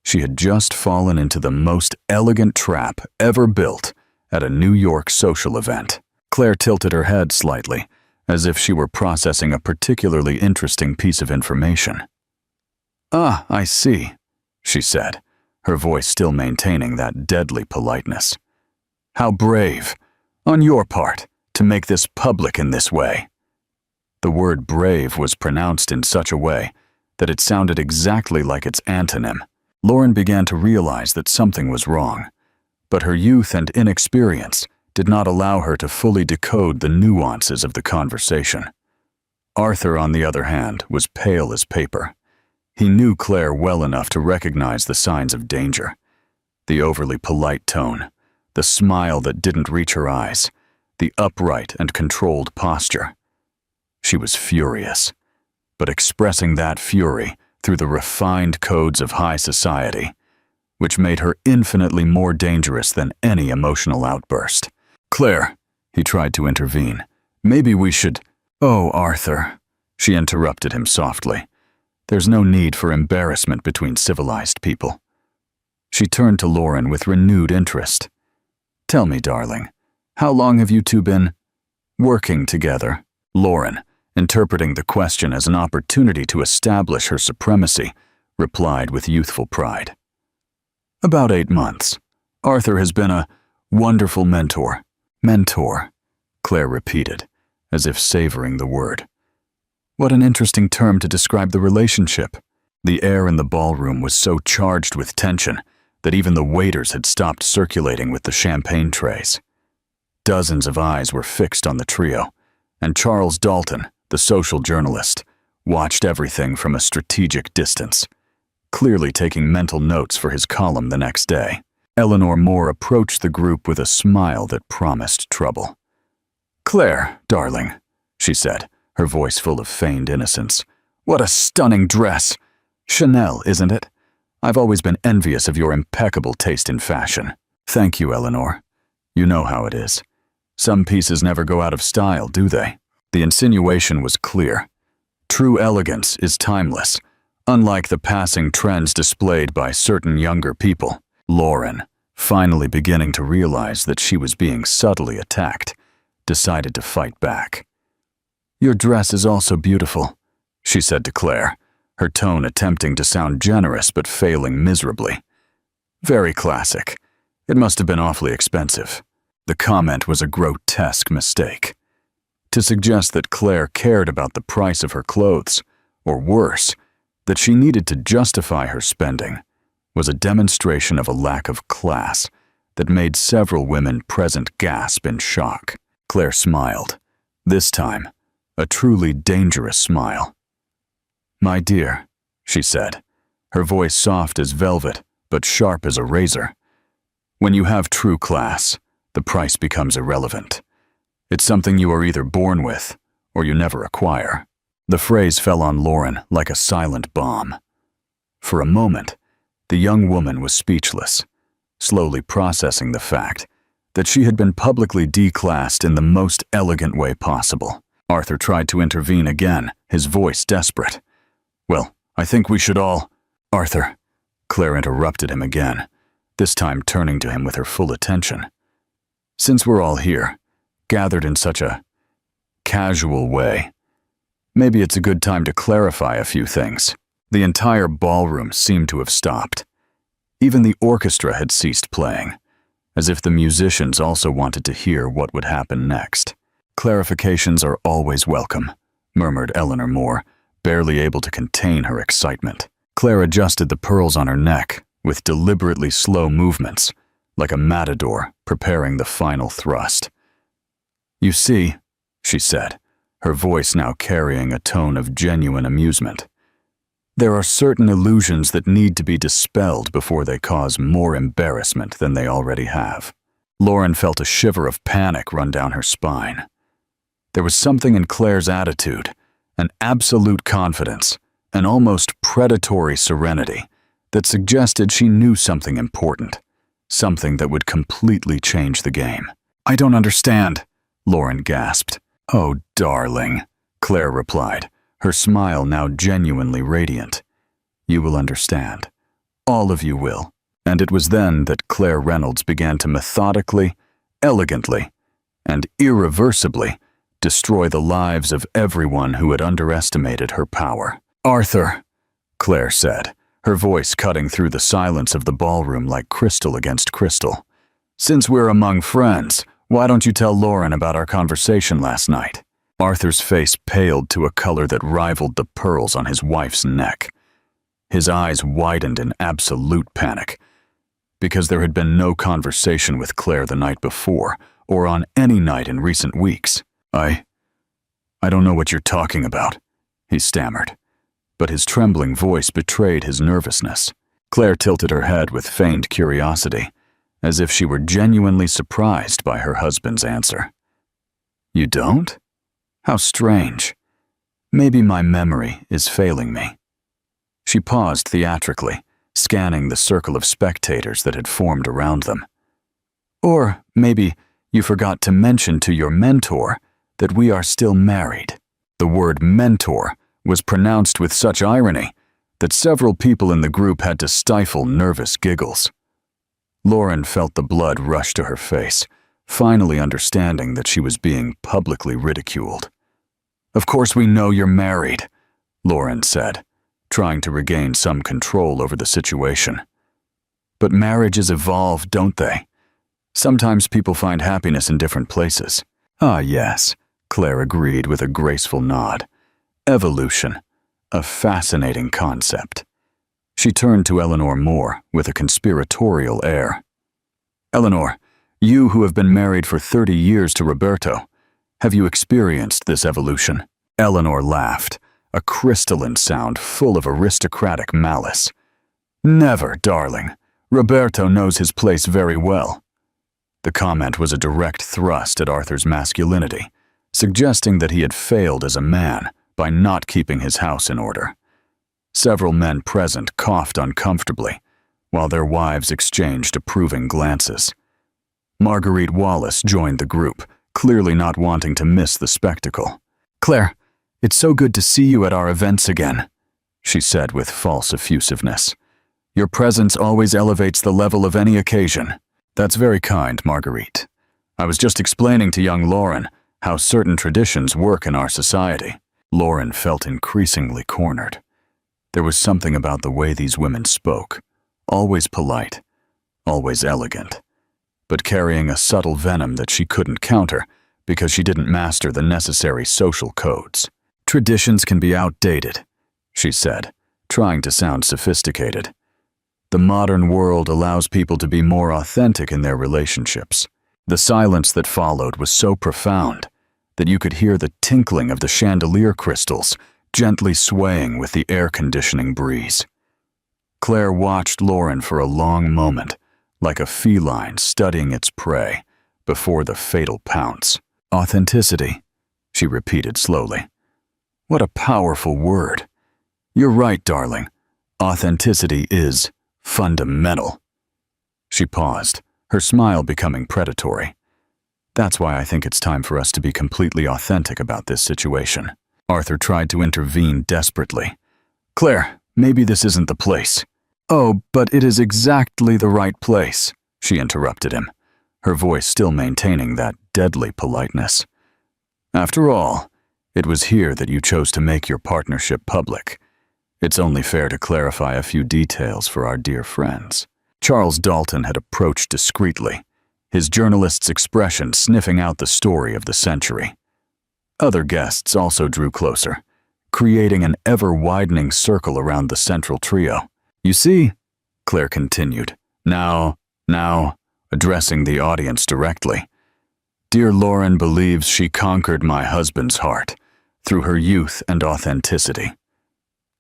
she had just fallen into the most elegant trap ever built at a New York social event. Claire tilted her head slightly, as if she were processing a particularly interesting piece of information. "Ah, I see," she said, her voice still maintaining that deadly politeness. "How brave, on your part, to make this public in this way." The word brave was pronounced in such a way that it sounded exactly like its antonym. Lauren began to realize that something was wrong, but her youth and inexperience did not allow her to fully decode the nuances of the conversation. Arthur, on the other hand, was pale as paper. He knew Claire well enough to recognize the signs of danger. The overly polite tone, the smile that didn't reach her eyes, the upright and controlled posture. She was furious, but expressing that fury through the refined codes of high society, which made her infinitely more dangerous than any emotional outburst. "Claire," he tried to intervene, "maybe we should—" "Oh, Arthur," she interrupted him softly. "There's no need for embarrassment between civilized people." She turned to Lauren with renewed interest. "Tell me, darling, how long have you two been working together?" Lauren, interpreting the question as an opportunity to establish her supremacy, replied with youthful pride. "About 8 months. Arthur has been a wonderful mentor." "Mentor," Claire repeated, as if savoring the word. "What an interesting term to describe the relationship." The air in the ballroom was so charged with tension that even the waiters had stopped circulating with the champagne trays. Dozens of eyes were fixed on the trio, and Charles Dalton, the social journalist, watched everything from a strategic distance, clearly taking mental notes for his column the next day. Eleanor Moore approached the group with a smile that promised trouble. "Claire, darling," she said, her voice full of feigned innocence. "What a stunning dress! Chanel, isn't it? I've always been envious of your impeccable taste in fashion." "Thank you, Eleanor. You know how it is. Some pieces never go out of style, do they?" The insinuation was clear. True elegance is timeless, Unlike the passing trends displayed by certain younger people, Lauren, finally beginning to realize that she was being subtly attacked, decided to fight back. "Your dress is also beautiful," she said to Claire, her tone attempting to sound generous but failing miserably. "Very classic. It must have been awfully expensive." The comment was a grotesque mistake. To suggest that Claire cared about the price of her clothes, or worse, that she needed to justify her spending, was a demonstration of a lack of class that made several women present gasp in shock. Claire smiled, this time a truly dangerous smile. "My dear," she said, her voice soft as velvet but sharp as a razor, "when you have true class, the price becomes irrelevant. It's something you are either born with or you never acquire." The phrase fell on Lauren like a silent bomb. For a moment, the young woman was speechless, slowly processing the fact that she had been publicly declassed in the most elegant way possible. Arthur tried to intervene again, his voice desperate. "Well, I think we should all—" "Arthur," Claire interrupted him again, this time turning to him with her full attention. "Since we're all here, gathered in such a casual way, maybe it's a good time to clarify a few things." The entire ballroom seemed to have stopped. Even the orchestra had ceased playing, as if the musicians also wanted to hear what would happen next. "Clarifications are always welcome," murmured Eleanor Moore, barely able to contain her excitement. Claire adjusted the pearls on her neck with deliberately slow movements, like a matador preparing the final thrust. "You see," she said, her voice now carrying a tone of genuine amusement, "there are certain illusions that need to be dispelled before they cause more embarrassment than they already have." Lauren felt a shiver of panic run down her spine. There was something in Claire's attitude, an absolute confidence, an almost predatory serenity, that suggested she knew something important, something that would completely change the game. "I don't understand," Lauren gasped. "Oh, darling," Claire replied, her smile now genuinely radiant. "You will understand. All of you will." And it was then that Claire Reynolds began to methodically, elegantly, and irreversibly destroy the lives of everyone who had underestimated her power. "Arthur," Claire said, her voice cutting through the silence of the ballroom like crystal against crystal. "Since we're among friends, why don't you tell Lauren about our conversation last night?" Arthur's face paled to a color that rivaled the pearls on his wife's neck. His eyes widened in absolute panic, because there had been no conversation with Claire the night before, or on any night in recent weeks. I don't know what you're talking about," he stammered, but his trembling voice betrayed his nervousness. Claire tilted her head with feigned curiosity, as if she were genuinely surprised by her husband's answer. "You don't? How strange. Maybe my memory is failing me." She paused theatrically, scanning the circle of spectators that had formed around them. "Or maybe you forgot to mention to your mentor that we are still married." The word mentor was pronounced with such irony that several people in the group had to stifle nervous giggles. Lauren felt the blood rush to her face, finally understanding that she was being publicly ridiculed. "Of course we know you're married," Lauren said, trying to regain some control over the situation. "But marriages evolve, don't they? Sometimes people find happiness in different places." "Ah, yes," Claire agreed with a graceful nod. "Evolution, a fascinating concept." She turned to Eleanor Moore with a conspiratorial air. "Eleanor, you who have been married for 30 years to Roberto, have you experienced this evolution?" Eleanor laughed, a crystalline sound full of aristocratic malice. "Never, darling. Roberto knows his place very well." The comment was a direct thrust at Arthur's masculinity, suggesting that he had failed as a man by not keeping his house in order. Several men present coughed uncomfortably, while their wives exchanged approving glances. Marguerite Wallace joined the group, clearly not wanting to miss the spectacle. "Claire, it's so good to see you at our events again," she said with false effusiveness. "Your presence always elevates the level of any occasion." "That's very kind, Marguerite. I was just explaining to young Lauren how certain traditions work in our society." Lauren felt increasingly cornered. There was something about the way these women spoke, always polite, always elegant, but carrying a subtle venom that she couldn't counter because she didn't master the necessary social codes. "Traditions can be outdated," she said, trying to sound sophisticated. "The modern world allows people to be more authentic in their relationships." The silence that followed was so profound that you could hear the tinkling of the chandelier crystals gently swaying with the air-conditioning breeze. Claire watched Lauren for a long moment, like a feline studying its prey before the fatal pounce. "Authenticity," she repeated slowly. "What a powerful word. You're right, darling. Authenticity is fundamental." She paused, her smile becoming predatory. "That's why I think it's time for us to be completely authentic about this situation." Arthur tried to intervene desperately. "Claire, maybe this isn't the place." "Oh, but it is exactly the right place," she interrupted him, her voice still maintaining that deadly politeness. "After all, it was here that you chose to make your partnership public. It's only fair to clarify a few details for our dear friends." Charles Dalton had approached discreetly, his journalist's expression sniffing out the story of the century. Other guests also drew closer, creating an ever-widening circle around the central trio. "You see," Claire continued, now, addressing the audience directly, "dear Lauren believes she conquered my husband's heart through her youth and authenticity."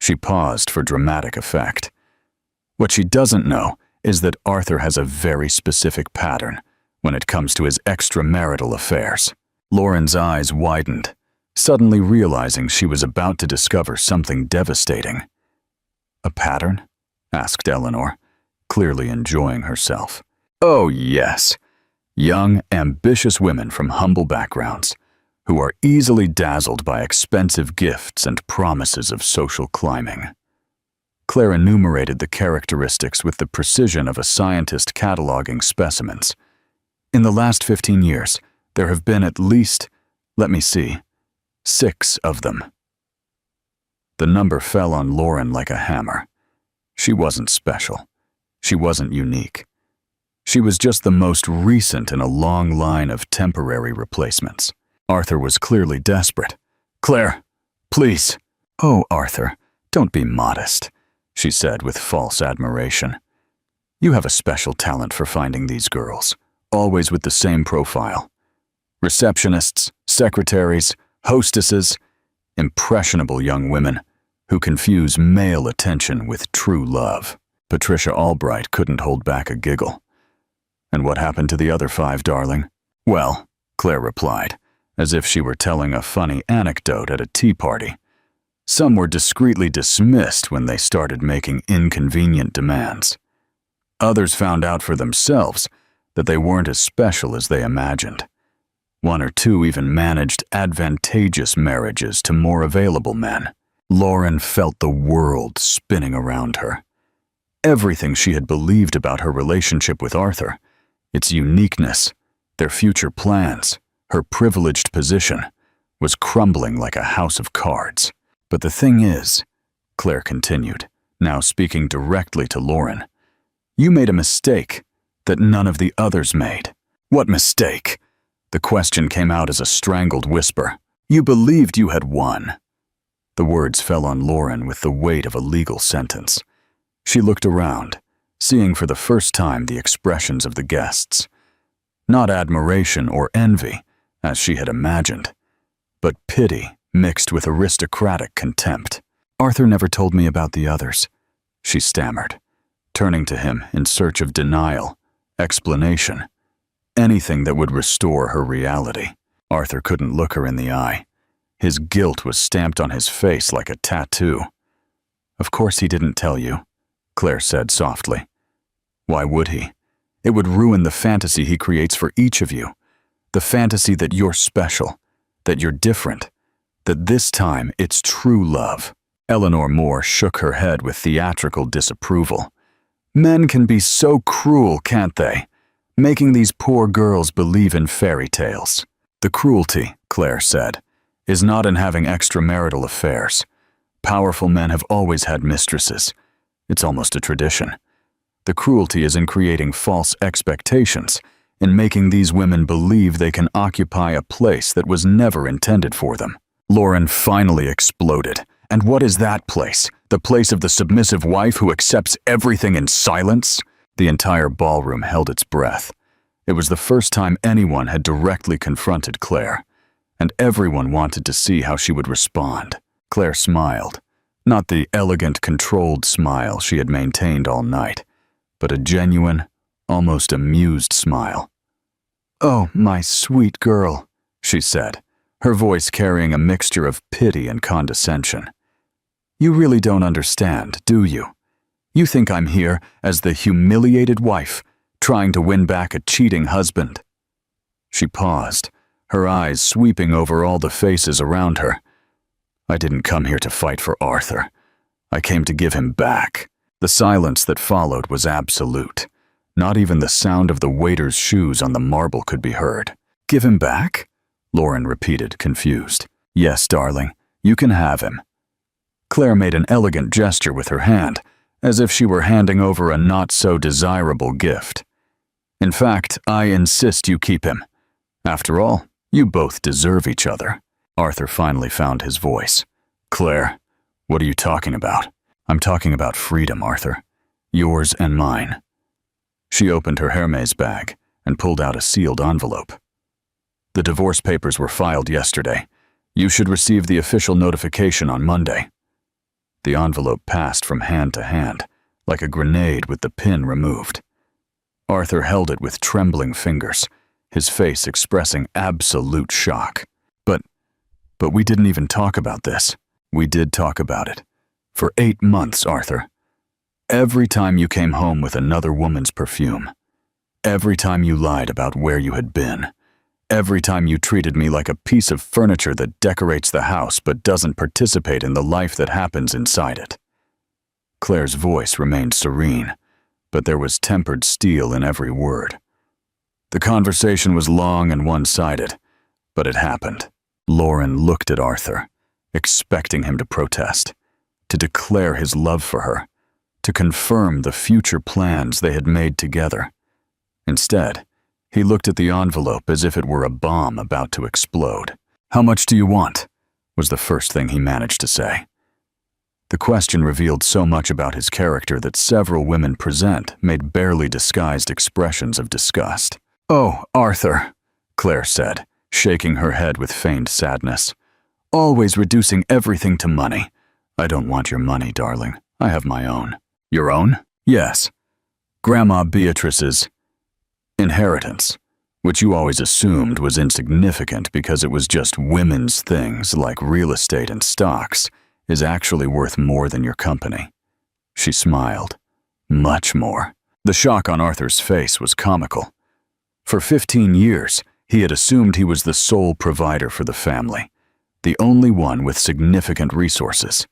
She paused for dramatic effect. "What she doesn't know is that Arthur has a very specific pattern when it comes to his extramarital affairs." Lauren's eyes widened, suddenly realizing she was about to discover something devastating. "A pattern?" asked Eleanor, clearly enjoying herself. "Oh, yes. Young, ambitious women from humble backgrounds who are easily dazzled by expensive gifts and promises of social climbing." Claire enumerated the characteristics with the precision of a scientist cataloging specimens. "In the last 15 years, there have been at least, 6 of them." The number fell on Lauren like a hammer. She wasn't special. She wasn't unique. She was just the most recent in a long line of temporary replacements. Arthur was clearly desperate. "Claire, please." "Oh, Arthur, don't be modest," she said with false admiration. "You have a special talent for finding these girls, always with the same profile. Receptionists, secretaries, hostesses, impressionable young women who confuse male attention with true love." Patricia Albright couldn't hold back a giggle. "And what happened to the other 5, darling?" "Well," Claire replied, as if she were telling a funny anecdote at a tea party, "some were discreetly dismissed when they started making inconvenient demands. Others found out for themselves that they weren't as special as they imagined. 1 or 2 even managed advantageous marriages to more available men." Lauren felt the world spinning around her. Everything she had believed about her relationship with Arthur, its uniqueness, their future plans, her privileged position, was crumbling like a house of cards. "But the thing is," Claire continued, now speaking directly to Lauren, "you made a mistake that none of the others made." "What mistake?" The question came out as a strangled whisper. "You believed you had won." The words fell on Lauren with the weight of a legal sentence. She looked around, seeing for the first time the expressions of the guests. Not admiration or envy, as she had imagined, but pity mixed with aristocratic contempt. "Arthur never told me about the others," she stammered, turning to him in search of denial, explanation, anything that would restore her reality. Arthur couldn't look her in the eye. His guilt was stamped on his face like a tattoo. "Of course he didn't tell you," Claire said softly. "Why would he? It would ruin the fantasy he creates for each of you. The fantasy that you're special, that you're different, that this time it's true love." Eleanor Moore shook her head with theatrical disapproval. Men can be so cruel, can't they? Making these poor girls believe in fairy tales. The cruelty, Claire said, is not in having extramarital affairs. Powerful men have always had mistresses. It's almost a tradition. The cruelty is in creating false expectations, in making these women believe they can occupy a place that was never intended for them. Lauren finally exploded. And what is that place? The place of the submissive wife who accepts everything in silence? The entire ballroom held its breath. It was the first time anyone had directly confronted Claire, and everyone wanted to see how she would respond. Claire smiled, not the elegant, controlled smile she had maintained all night, but a genuine, almost amused smile. "Oh, my sweet girl," she said, her voice carrying a mixture of pity and condescension. "You really don't understand, do you? You think I'm here as the humiliated wife, trying to win back a cheating husband." She paused, her eyes sweeping over all the faces around her. "I didn't come here to fight for Arthur. I came to give him back." The silence that followed was absolute. Not even the sound of the waiter's shoes on the marble could be heard. "Give him back?" Lauren repeated, confused. "Yes, darling, you can have him." Claire made an elegant gesture with her hand, as if she were handing over a not-so-desirable gift. "In fact, I insist you keep him. After all, you both deserve each other." Arthur finally found his voice. "Claire, what are you talking about?" "I'm talking about freedom, Arthur. Yours and mine." She opened her Hermes bag and pulled out a sealed envelope. "The divorce papers were filed yesterday. You should receive the official notification on Monday." The envelope passed from hand to hand, like a grenade with the pin removed. Arthur held it with trembling fingers, his face expressing absolute shock. But we didn't even talk about this." "We did talk about it. For 8 months, Arthur. Every time you came home with another woman's perfume. Every time you lied about where you had been. Every time you treated me like a piece of furniture that decorates the house but doesn't participate in the life that happens inside it." Claire's voice remained serene, but there was tempered steel in every word. "The conversation was long and one-sided, but it happened." Lauren looked at Arthur, expecting him to protest, to declare his love for her, to confirm the future plans they had made together. Instead, he looked at the envelope as if it were a bomb about to explode. "How much do you want?" was the first thing he managed to say. The question revealed so much about his character that several women present made barely disguised expressions of disgust. "Oh, Arthur," Claire said, shaking her head with feigned sadness. "Always reducing everything to money. I don't want your money, darling. I have my own." "Your own?" "Yes. Grandma Beatrice's inheritance, which you always assumed was insignificant because it was just women's things like real estate and stocks, is actually worth more than your company." She smiled. "Much more." The shock on Arthur's face was comical. For 15 years, he had assumed he was the sole provider for the family, the only one with significant resources.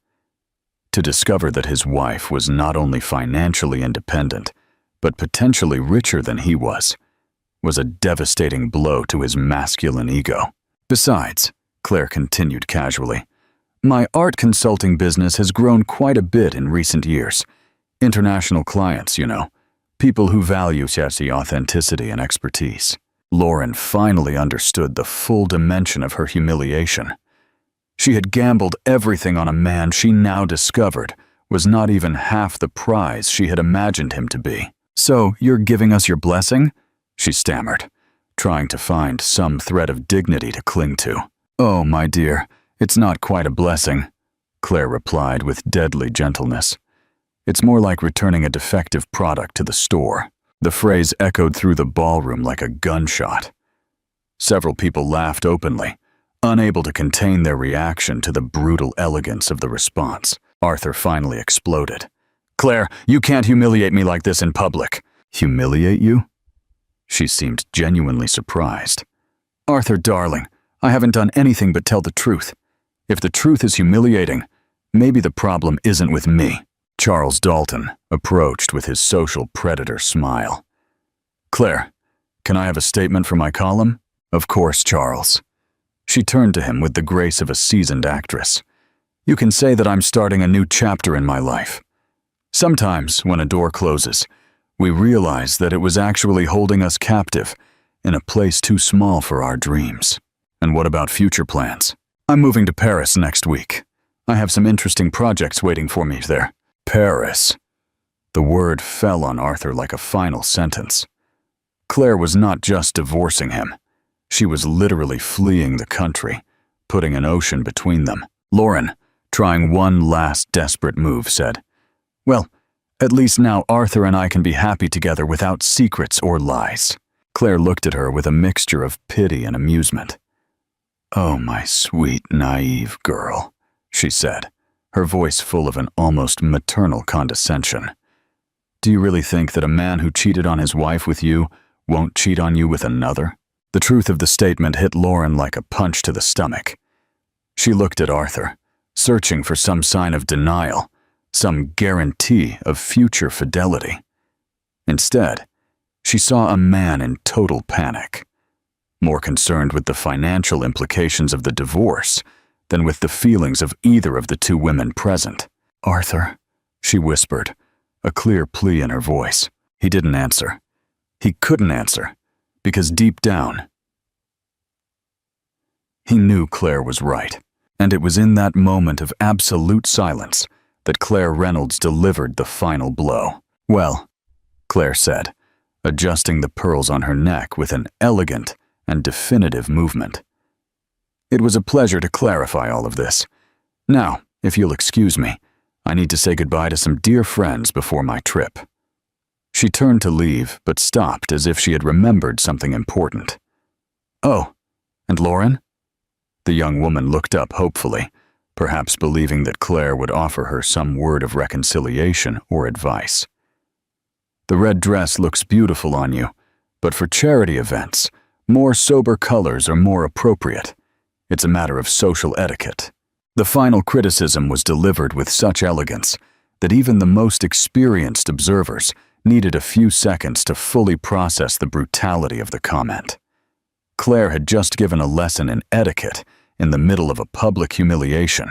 To discover that his wife was not only financially independent, but potentially richer than he was a devastating blow to his masculine ego. "Besides," Claire continued casually, "my art consulting business has grown quite a bit in recent years. International clients, you know, people who value Chelsea authenticity and expertise." Lauren finally understood the full dimension of her humiliation. She had gambled everything on a man she now discovered was not even half the prize she had imagined him to be. "So, you're giving us your blessing?" she stammered, trying to find some thread of dignity to cling to. "Oh, my dear, it's not quite a blessing," Claire replied with deadly gentleness. "It's more like returning a defective product to the store." The phrase echoed through the ballroom like a gunshot. Several people laughed openly, unable to contain their reaction to the brutal elegance of the response. Arthur finally exploded. "Claire, you can't humiliate me like this in public." "Humiliate you?" She seemed genuinely surprised. "Arthur, darling, I haven't done anything but tell the truth. If the truth is humiliating, Maybe the problem isn't with me. Charles Dalton approached with his social predator smile. Claire, can I have a statement for my column? Of course, Charles. She turned to him with the grace of a seasoned actress. You can say that I'm starting a new chapter in my life. Sometimes, when a door closes, we realize that it was actually holding us captive in a place too small for our dreams. And what about future plans? I'm moving to Paris next week. I have some interesting projects waiting for me there. Paris. The word fell on Arthur like a final sentence. Claire was not just divorcing him. She was literally fleeing the country, putting an ocean between them. Lauren, trying one last desperate move, said, Well, at least now Arthur and I can be happy together without secrets or lies. Claire looked at her with a mixture of pity and amusement. Oh, my sweet, naive girl, she said, her voice full of an almost maternal condescension. Do you really think that a man who cheated on his wife with you won't cheat on you with another? The truth of the statement hit Lauren like a punch to the stomach. She looked at Arthur, searching for some sign of denial, some guarantee of future fidelity. Instead, she saw a man in total panic, more concerned with the financial implications of the divorce than with the feelings of either of the two women present. Arthur, she whispered, a clear plea in her voice. He didn't answer. He couldn't answer, because deep down, he knew Claire was right. And it was in that moment of absolute silence that Claire Reynolds delivered the final blow. Well, Claire said, adjusting the pearls on her neck with an elegant and definitive movement. It was a pleasure to clarify all of this. Now, if you'll excuse me, I need to say goodbye to some dear friends before my trip. She turned to leave, but stopped as if she had remembered something important. Oh, and Lauren? The young woman looked up hopefully, perhaps believing that Claire would offer her some word of reconciliation or advice. The red dress looks beautiful on you, but for charity events, more sober colors are more appropriate. It's a matter of social etiquette. The final criticism was delivered with such elegance that even the most experienced observers needed a few seconds to fully process the brutality of the comment. Claire had just given a lesson in etiquette in the middle of a public humiliation,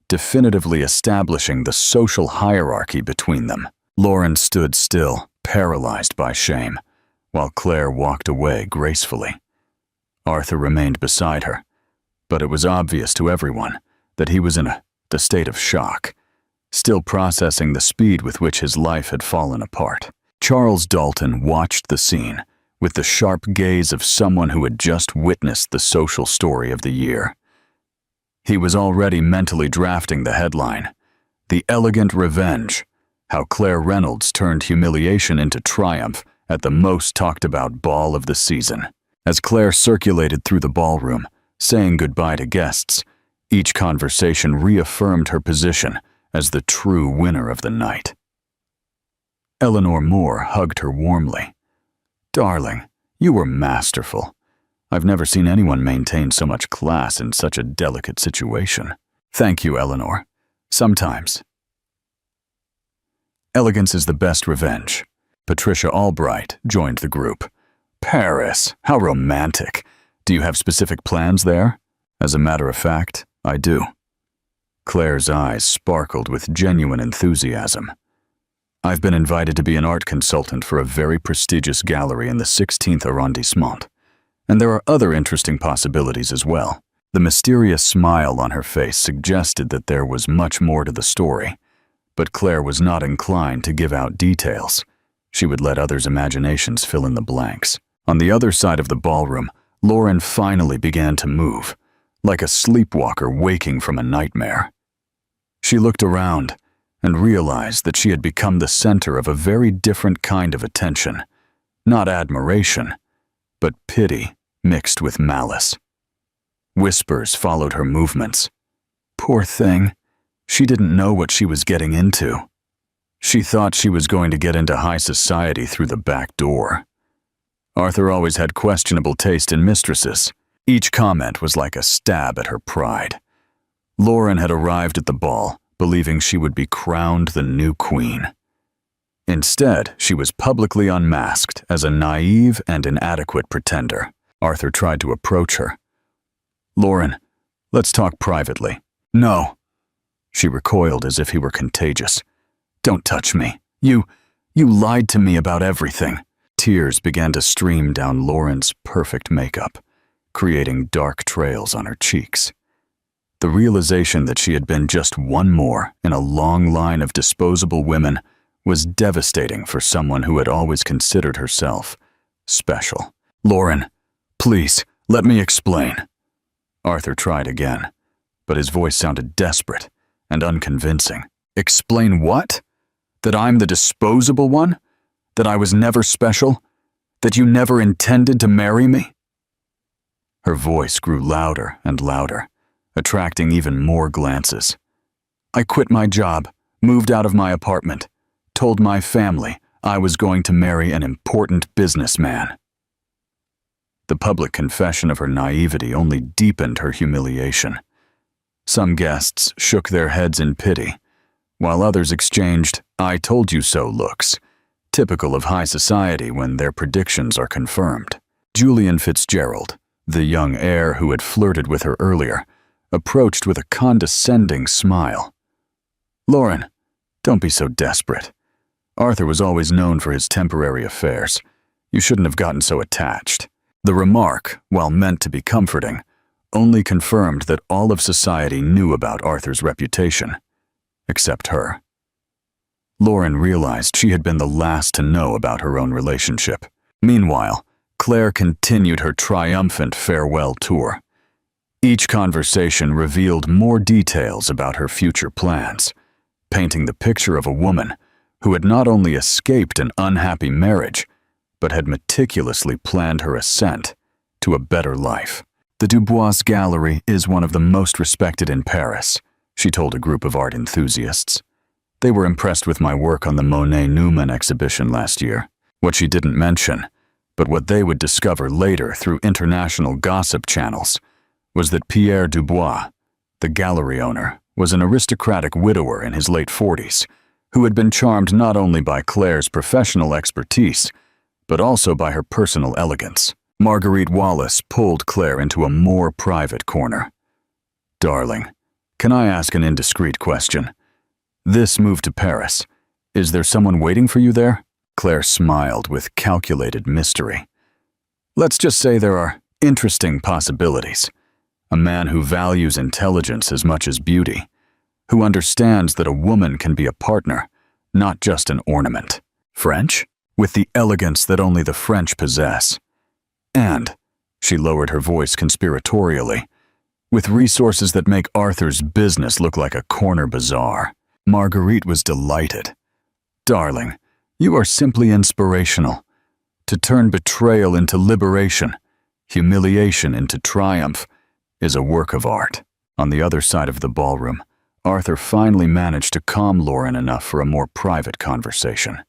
definitively establishing the social hierarchy between them. Lauren stood still, paralyzed by shame, while Claire walked away gracefully. Arthur remained beside her, but it was obvious to everyone that he was in the state of shock, still processing the speed with which his life had fallen apart. Charles Dalton watched the scene with the sharp gaze of someone who had just witnessed the social story of the year. He was already mentally drafting the headline, "The Elegant Revenge: How Claire Reynolds Turned Humiliation into Triumph at the Most Talked About Ball of the Season." As Claire circulated through the ballroom, saying goodbye to guests, each conversation reaffirmed her position as the true winner of the night. Eleanor Moore hugged her warmly. "Darling, you were masterful. I've never seen anyone maintain so much class in such a delicate situation." "Thank you, Eleanor. Sometimes elegance is the best revenge." Patricia Albright joined the group. "Paris, how romantic. Do you have specific plans there?" "As a matter of fact, I do." Claire's eyes sparkled with genuine enthusiasm. "I've been invited to be an art consultant for a very prestigious gallery in the 16th arrondissement. And there are other interesting possibilities as well." The mysterious smile on her face suggested that there was much more to the story, but Claire was not inclined to give out details. She would let others' imaginations fill in the blanks. On the other side of the ballroom, Lauren finally began to move, like a sleepwalker waking from a nightmare. She looked around and realized that she had become the center of a very different kind of attention, not admiration, but pity mixed with malice. Whispers followed her movements. Poor thing, she didn't know what she was getting into. She thought she was going to get into high society through the back door. Arthur always had questionable taste in mistresses. Each comment was like a stab at her pride. Lauren had arrived at the ball, believing she would be crowned the new queen. Instead, she was publicly unmasked as a naive and inadequate pretender. Arthur tried to approach her. "Lauren, let's talk privately." "No." She recoiled as if he were contagious. "Don't touch me. You lied to me about everything." Tears began to stream down Lauren's perfect makeup, creating dark trails on her cheeks. The realization that she had been just one more in a long line of disposable women was devastating for someone who had always considered herself special. "Lauren, please, let me explain." Arthur tried again, but his voice sounded desperate and unconvincing. "Explain what? That I'm the disposable one? That I was never special? That you never intended to marry me?" Her voice grew louder and louder, attracting even more glances. "I quit my job, moved out of my apartment, told my family I was going to marry an important businessman." The public confession of her naivety only deepened her humiliation. Some guests shook their heads in pity, while others exchanged "I told you so" looks, typical of high society when their predictions are confirmed. Julian Fitzgerald, the young heir who had flirted with her earlier, approached with a condescending smile. "Lauren, don't be so desperate. Arthur was always known for his temporary affairs. You shouldn't have gotten so attached." The remark, while meant to be comforting, only confirmed that all of society knew about Arthur's reputation, except her. Lauren realized she had been the last to know about her own relationship. Meanwhile, Claire continued her triumphant farewell tour. Each conversation revealed more details about her future plans, painting the picture of a woman who had not only escaped an unhappy marriage, but had meticulously planned her ascent to a better life. "The Dubois Gallery is one of the most respected in Paris," she told a group of art enthusiasts. "They were impressed with my work on the Monet Newman exhibition last year." What she didn't mention, but what they would discover later through international gossip channels, was that Pierre Dubois, the gallery owner, was an aristocratic widower in his late 40s, who had been charmed not only by Claire's professional expertise, but also by her personal elegance. Marguerite Wallace pulled Claire into a more private corner. "Darling, can I ask an indiscreet question? This move to Paris, is there someone waiting for you there?" Claire smiled with calculated mystery. "Let's just say there are interesting possibilities. A man who values intelligence as much as beauty, who understands that a woman can be a partner, not just an ornament. French? With the elegance that only the French possess. And," she lowered her voice conspiratorially, "with resources that make Arthur's business look like a corner bazaar." Marguerite was delighted. "Darling, you are simply inspirational. To turn betrayal into liberation, humiliation into triumph, is a work of art." On the other side of the ballroom, Arthur finally managed to calm Lauren enough for a more private conversation.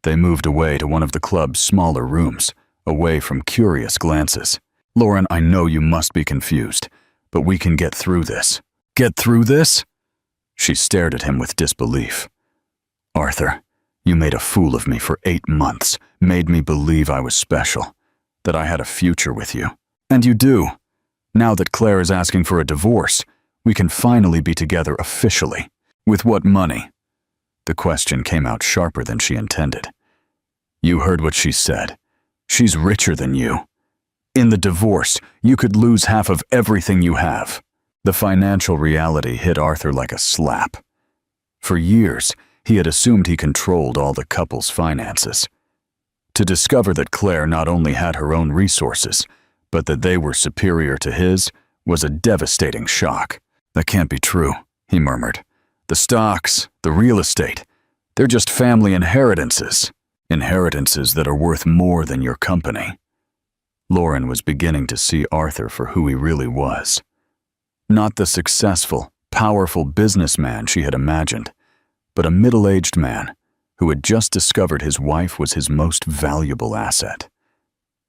They moved away to one of the club's smaller rooms, away from curious glances. "Lauren, I know you must be confused, but we can get through this." "Get through this?" She stared at him with disbelief. "Arthur, you made a fool of me for 8 months, made me believe I was special, that I had a future with you. And you do. Now that Claire is asking for a divorce, we can finally be together officially. With what money?" The question came out sharper than she intended. "You heard what she said. She's richer than you. In the divorce, you could lose half of everything you have." The financial reality hit Arthur like a slap. For years, he had assumed he controlled all the couple's finances. To discover that Claire not only had her own resources, but that they were superior to his, was a devastating shock. "That can't be true," he murmured. "The stocks, the real estate, they're just family inheritances. Inheritances that are worth more than your company." Lauren was beginning to see Arthur for who he really was. Not the successful, powerful businessman she had imagined, but a middle-aged man who had just discovered his wife was his most valuable asset.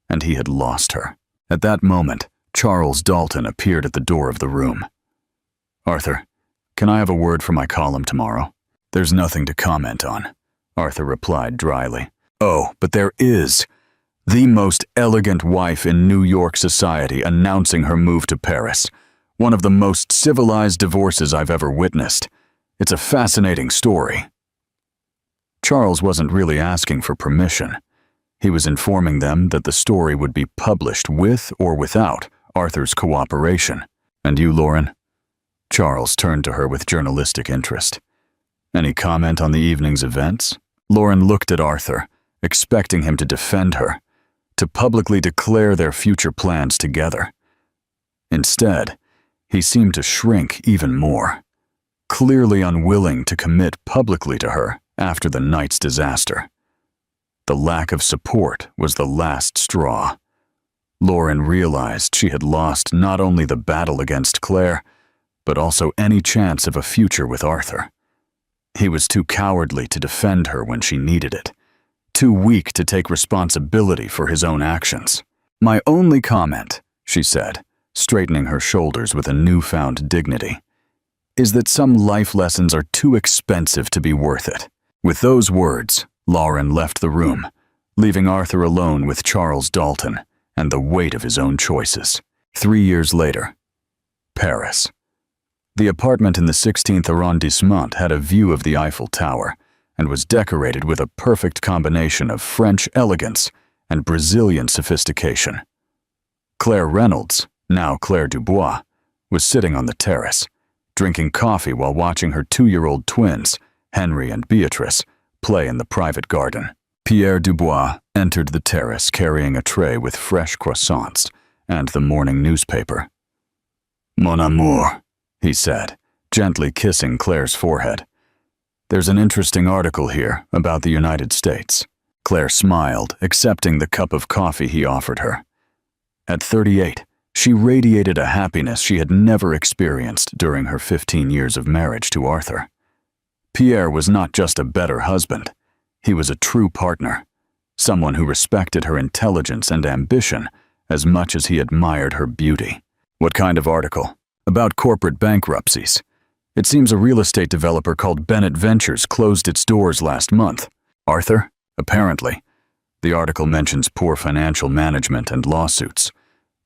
And he had lost her. At that moment, Charles Dalton appeared at the door of the room. "Arthur, can I have a word for my column tomorrow?" "There's nothing to comment on," Arthur replied dryly. "Oh, but there is. The most elegant wife in New York society announcing her move to Paris. One of the most civilized divorces I've ever witnessed. It's a fascinating story." Charles wasn't really asking for permission. He was informing them that the story would be published with or without Arthur's cooperation. "And you, Lauren?" Charles turned to her with journalistic interest. "Any comment on the evening's events?" Lauren looked at Arthur, expecting him to defend her, to publicly declare their future plans together. Instead, he seemed to shrink even more, clearly unwilling to commit publicly to her after the night's disaster. The lack of support was the last straw. Lauren realized she had lost not only the battle against Claire, but also any chance of a future with Arthur. He was too cowardly to defend her when she needed it, too weak to take responsibility for his own actions. "My only comment," she said, straightening her shoulders with a newfound dignity, "is that some life lessons are too expensive to be worth it." With those words, Lauren left the room, leaving Arthur alone with Charles Dalton and the weight of his own choices. 3 years later, Paris. The apartment in the 16th arrondissement had a view of the Eiffel Tower and was decorated with a perfect combination of French elegance and Brazilian sophistication. Claire Reynolds, now Claire Dubois, was sitting on the terrace, drinking coffee while watching her 2-year-old twins, Henry and Beatrice, play in the private garden. Pierre Dubois entered the terrace carrying a tray with fresh croissants and the morning newspaper. "Mon amour," he said, gently kissing Claire's forehead. "There's an interesting article here about the United States." Claire smiled, accepting the cup of coffee he offered her. At 38, she radiated a happiness she had never experienced during her 15 years of marriage to Arthur. Pierre was not just a better husband. He was a true partner, someone who respected her intelligence and ambition as much as he admired her beauty. "What kind of article?" "About corporate bankruptcies. It seems a real estate developer called Bennett Ventures closed its doors last month." "Arthur?" "Apparently. The article mentions poor financial management and lawsuits.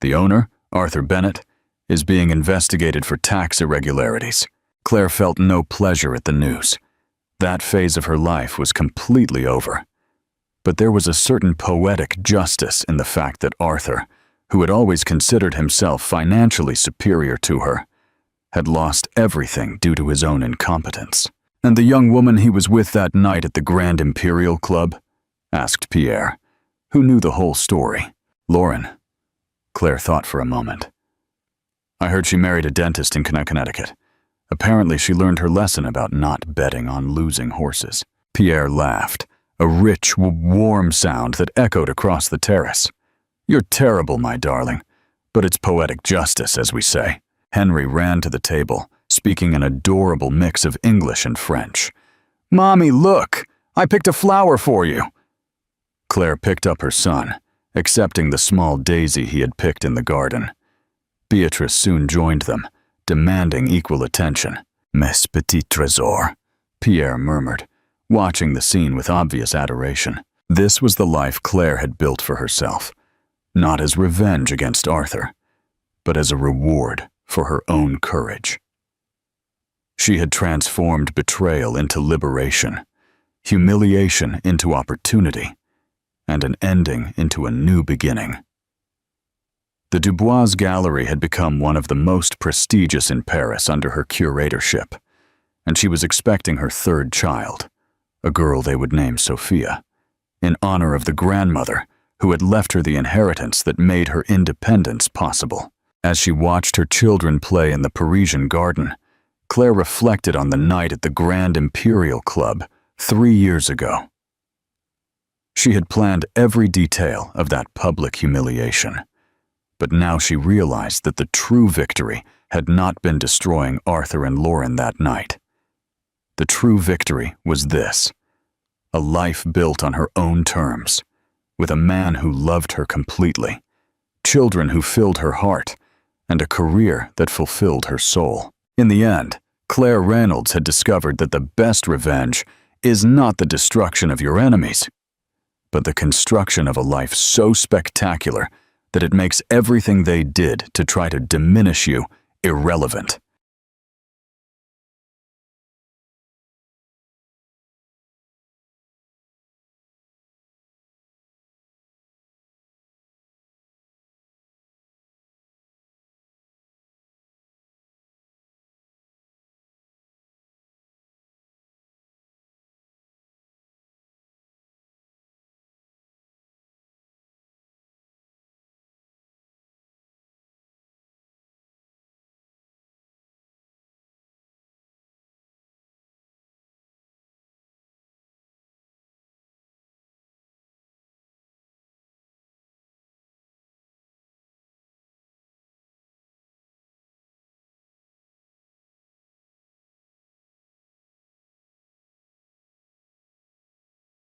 The owner, Arthur Bennett, is being investigated for tax irregularities." Claire felt no pleasure at the news. That phase of her life was completely over. But there was a certain poetic justice in the fact that Arthur, who had always considered himself financially superior to her, had lost everything due to his own incompetence. "And the young woman he was with that night at the Grand Imperial Club?" asked Pierre, who knew the whole story. "Lauren." Claire thought for a moment. "I heard she married a dentist in Connecticut. Apparently she learned her lesson about not betting on losing horses." Pierre laughed, a rich, warm sound that echoed across the terrace. "You're terrible, my darling, but it's poetic justice, as we say." Henry ran to the table, speaking an adorable mix of English and French. "Mommy, look! I picked a flower for you!" Claire picked up her son, accepting the small daisy he had picked in the garden. Beatrice soon joined them, demanding equal attention. "Mes petits trésors," Pierre murmured, watching the scene with obvious adoration. This was the life Claire had built for herself, not as revenge against Arthur, but as a reward for her own courage. She had transformed betrayal into liberation, humiliation into opportunity, and an ending into a new beginning. The Dubois Gallery had become one of the most prestigious in Paris under her curatorship, and she was expecting her 3rd child, a girl they would name Sophia, in honor of the grandmother who had left her the inheritance that made her independence possible. As she watched her children play in the Parisian garden, Claire reflected on the night at the Grand Imperial Club 3 years ago. She had planned every detail of that public humiliation, but now she realized that the true victory had not been destroying Arthur and Lauren that night. The true victory was this: a life built on her own terms, with a man who loved her completely, children who filled her heart, and a career that fulfilled her soul. In the end, Claire Reynolds had discovered that the best revenge is not the destruction of your enemies, but the construction of a life so spectacular that it makes everything they did to try to diminish you irrelevant.